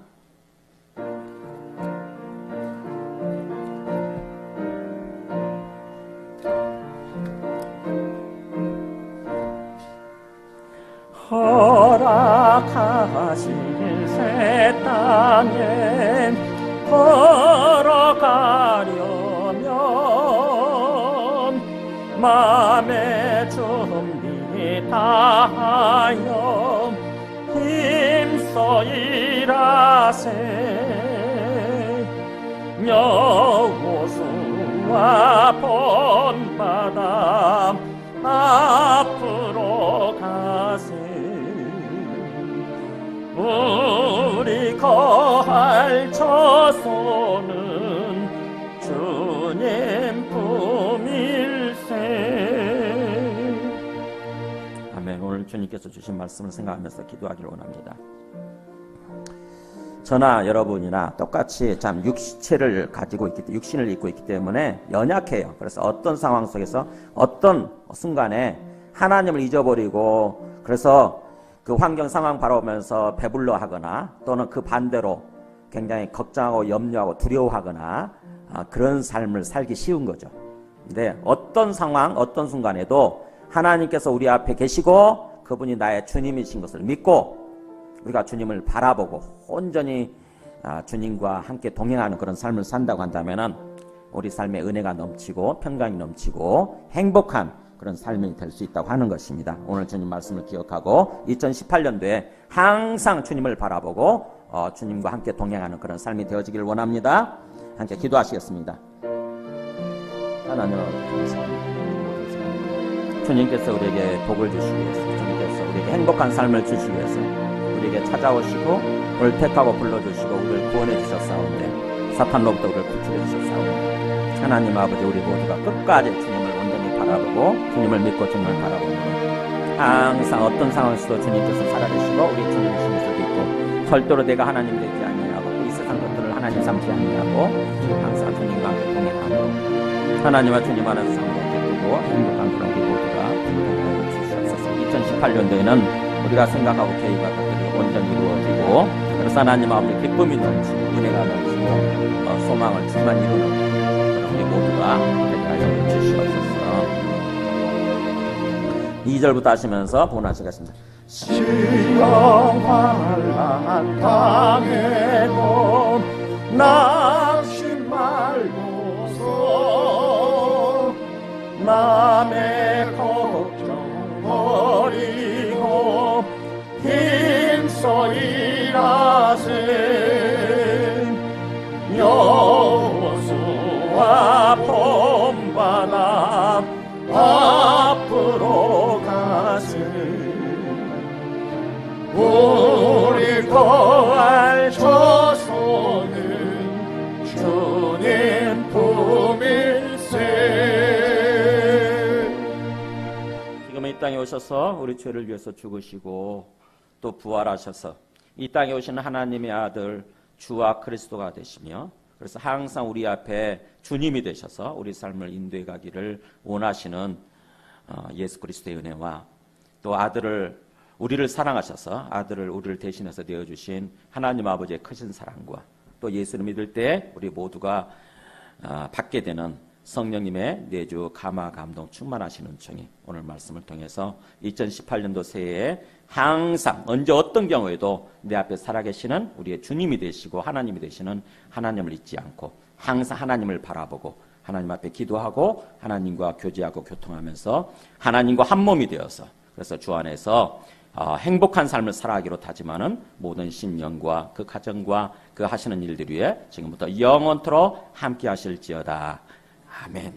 허락하실 새 땅에 마음의 준비 다하여 힘써 일하세. 여호수아 본받아 앞으로 가세. 우리 거할 처소는 주님 품일세. 아멘. 오늘 주님께서 주신 말씀을 생각하면서 기도하기를 원합니다. 저나 여러분이나 똑같이 참 육체를 가지고 있기 때문에, 육신을 입고 있기 때문에 연약해요. 그래서 어떤 상황 속에서 어떤 순간에 하나님을 잊어버리고, 그래서 그 환경 상황 바라보면서 배불러 하거나 또는 그 반대로 굉장히 걱정하고 염려하고 두려워하거나 그런 삶을 살기 쉬운 거죠. 근데 어떤 상황, 어떤 순간에도 하나님께서 우리 앞에 계시고 그분이 나의 주님이신 것을 믿고 우리가 주님을 바라보고 온전히 주님과 함께 동행하는 그런 삶을 산다고 한다면 우리 삶에 은혜가 넘치고 평강이 넘치고 행복한 그런 삶이 될 수 있다고 하는 것입니다. 오늘 주님 말씀을 기억하고 2018년도에 항상 주님을 바라보고 주님과 함께 동행하는 그런 삶이 되어지기를 원합니다. 함께 기도하시겠습니다. 하나님 감사합니다. 주님께서 우리에게 복을 주시기 위해서, 주님께서 우리에게 행복한 삶을 주시기 위해서 우리에게 찾아오시고 우리를 택하고 불러주시고 우리를 구원해 주셨사온데, 사탄로부터 우리를 구출해 주셨사온데, 하나님 아버지, 우리 모두가 끝까지 주님을 온전히 바라보고 주님을 믿고 주님을 바라보는 항상 어떤 상황에서도 주님께서 살아계시고 우리 주님이신 것을 믿고 절대로 내가 하나님 되지 아니하고 이 세상 것들을 하나님 삼지 아니하고 항상 주님과 함께 동행하고 하나님과 주님 안에서 상도 기쁘고 행복한 그런 우리 모두가 되게 주시옵소서. 2018년도에는 우리가 생각하고 계획한 것들이 온전히 이루어지고, 그래서 하나님 아버지 기쁨이 넘치고 은혜가 넘치고 소망을 충만 이루는 그런 우리 모두가 되게 하여 주시옵소서. 2절부터 하시면서 본하시겠습니다. 시험환난 당해도 낙심 말고서 남의 걱정 버리고 힘써 일하세. 여호수아 본받아 앞으로 가세. 우리 거할 처소는 주님 품일세. 지금 이 땅에 오셔서 우리 죄를 위해서 죽으시고 또 부활하셔서 이 땅에 오시는 하나님의 아들 주와 그리스도가 되시며, 그래서 항상 우리 앞에 주님이 되셔서 우리 삶을 인도해 가기를 원하시는 예수 그리스도의 은혜와 또 우리를 사랑하셔서 아들을 우리를 대신해서 내어주신 하나님 아버지의 크신 사랑과 또 예수를 믿을 때 우리 모두가 받게 되는 성령님의 내주 감화 감동 충만하신 은총이 오늘 말씀을 통해서 2018년도 새해에 항상 언제 어떤 경우에도 내 앞에 살아계시는 우리의 주님이 되시고 하나님이 되시는 하나님을 잊지 않고 항상 하나님을 바라보고 하나님 앞에 기도하고 하나님과 교제하고 교통하면서 하나님과 한 몸이 되어서, 그래서 주 안에서 행복한 삶을 살아가기로 다짐하는 모든 심령과 그 가정과 그 하시는 일들 위해 지금부터 영원토록 함께 하실지어다. 아멘.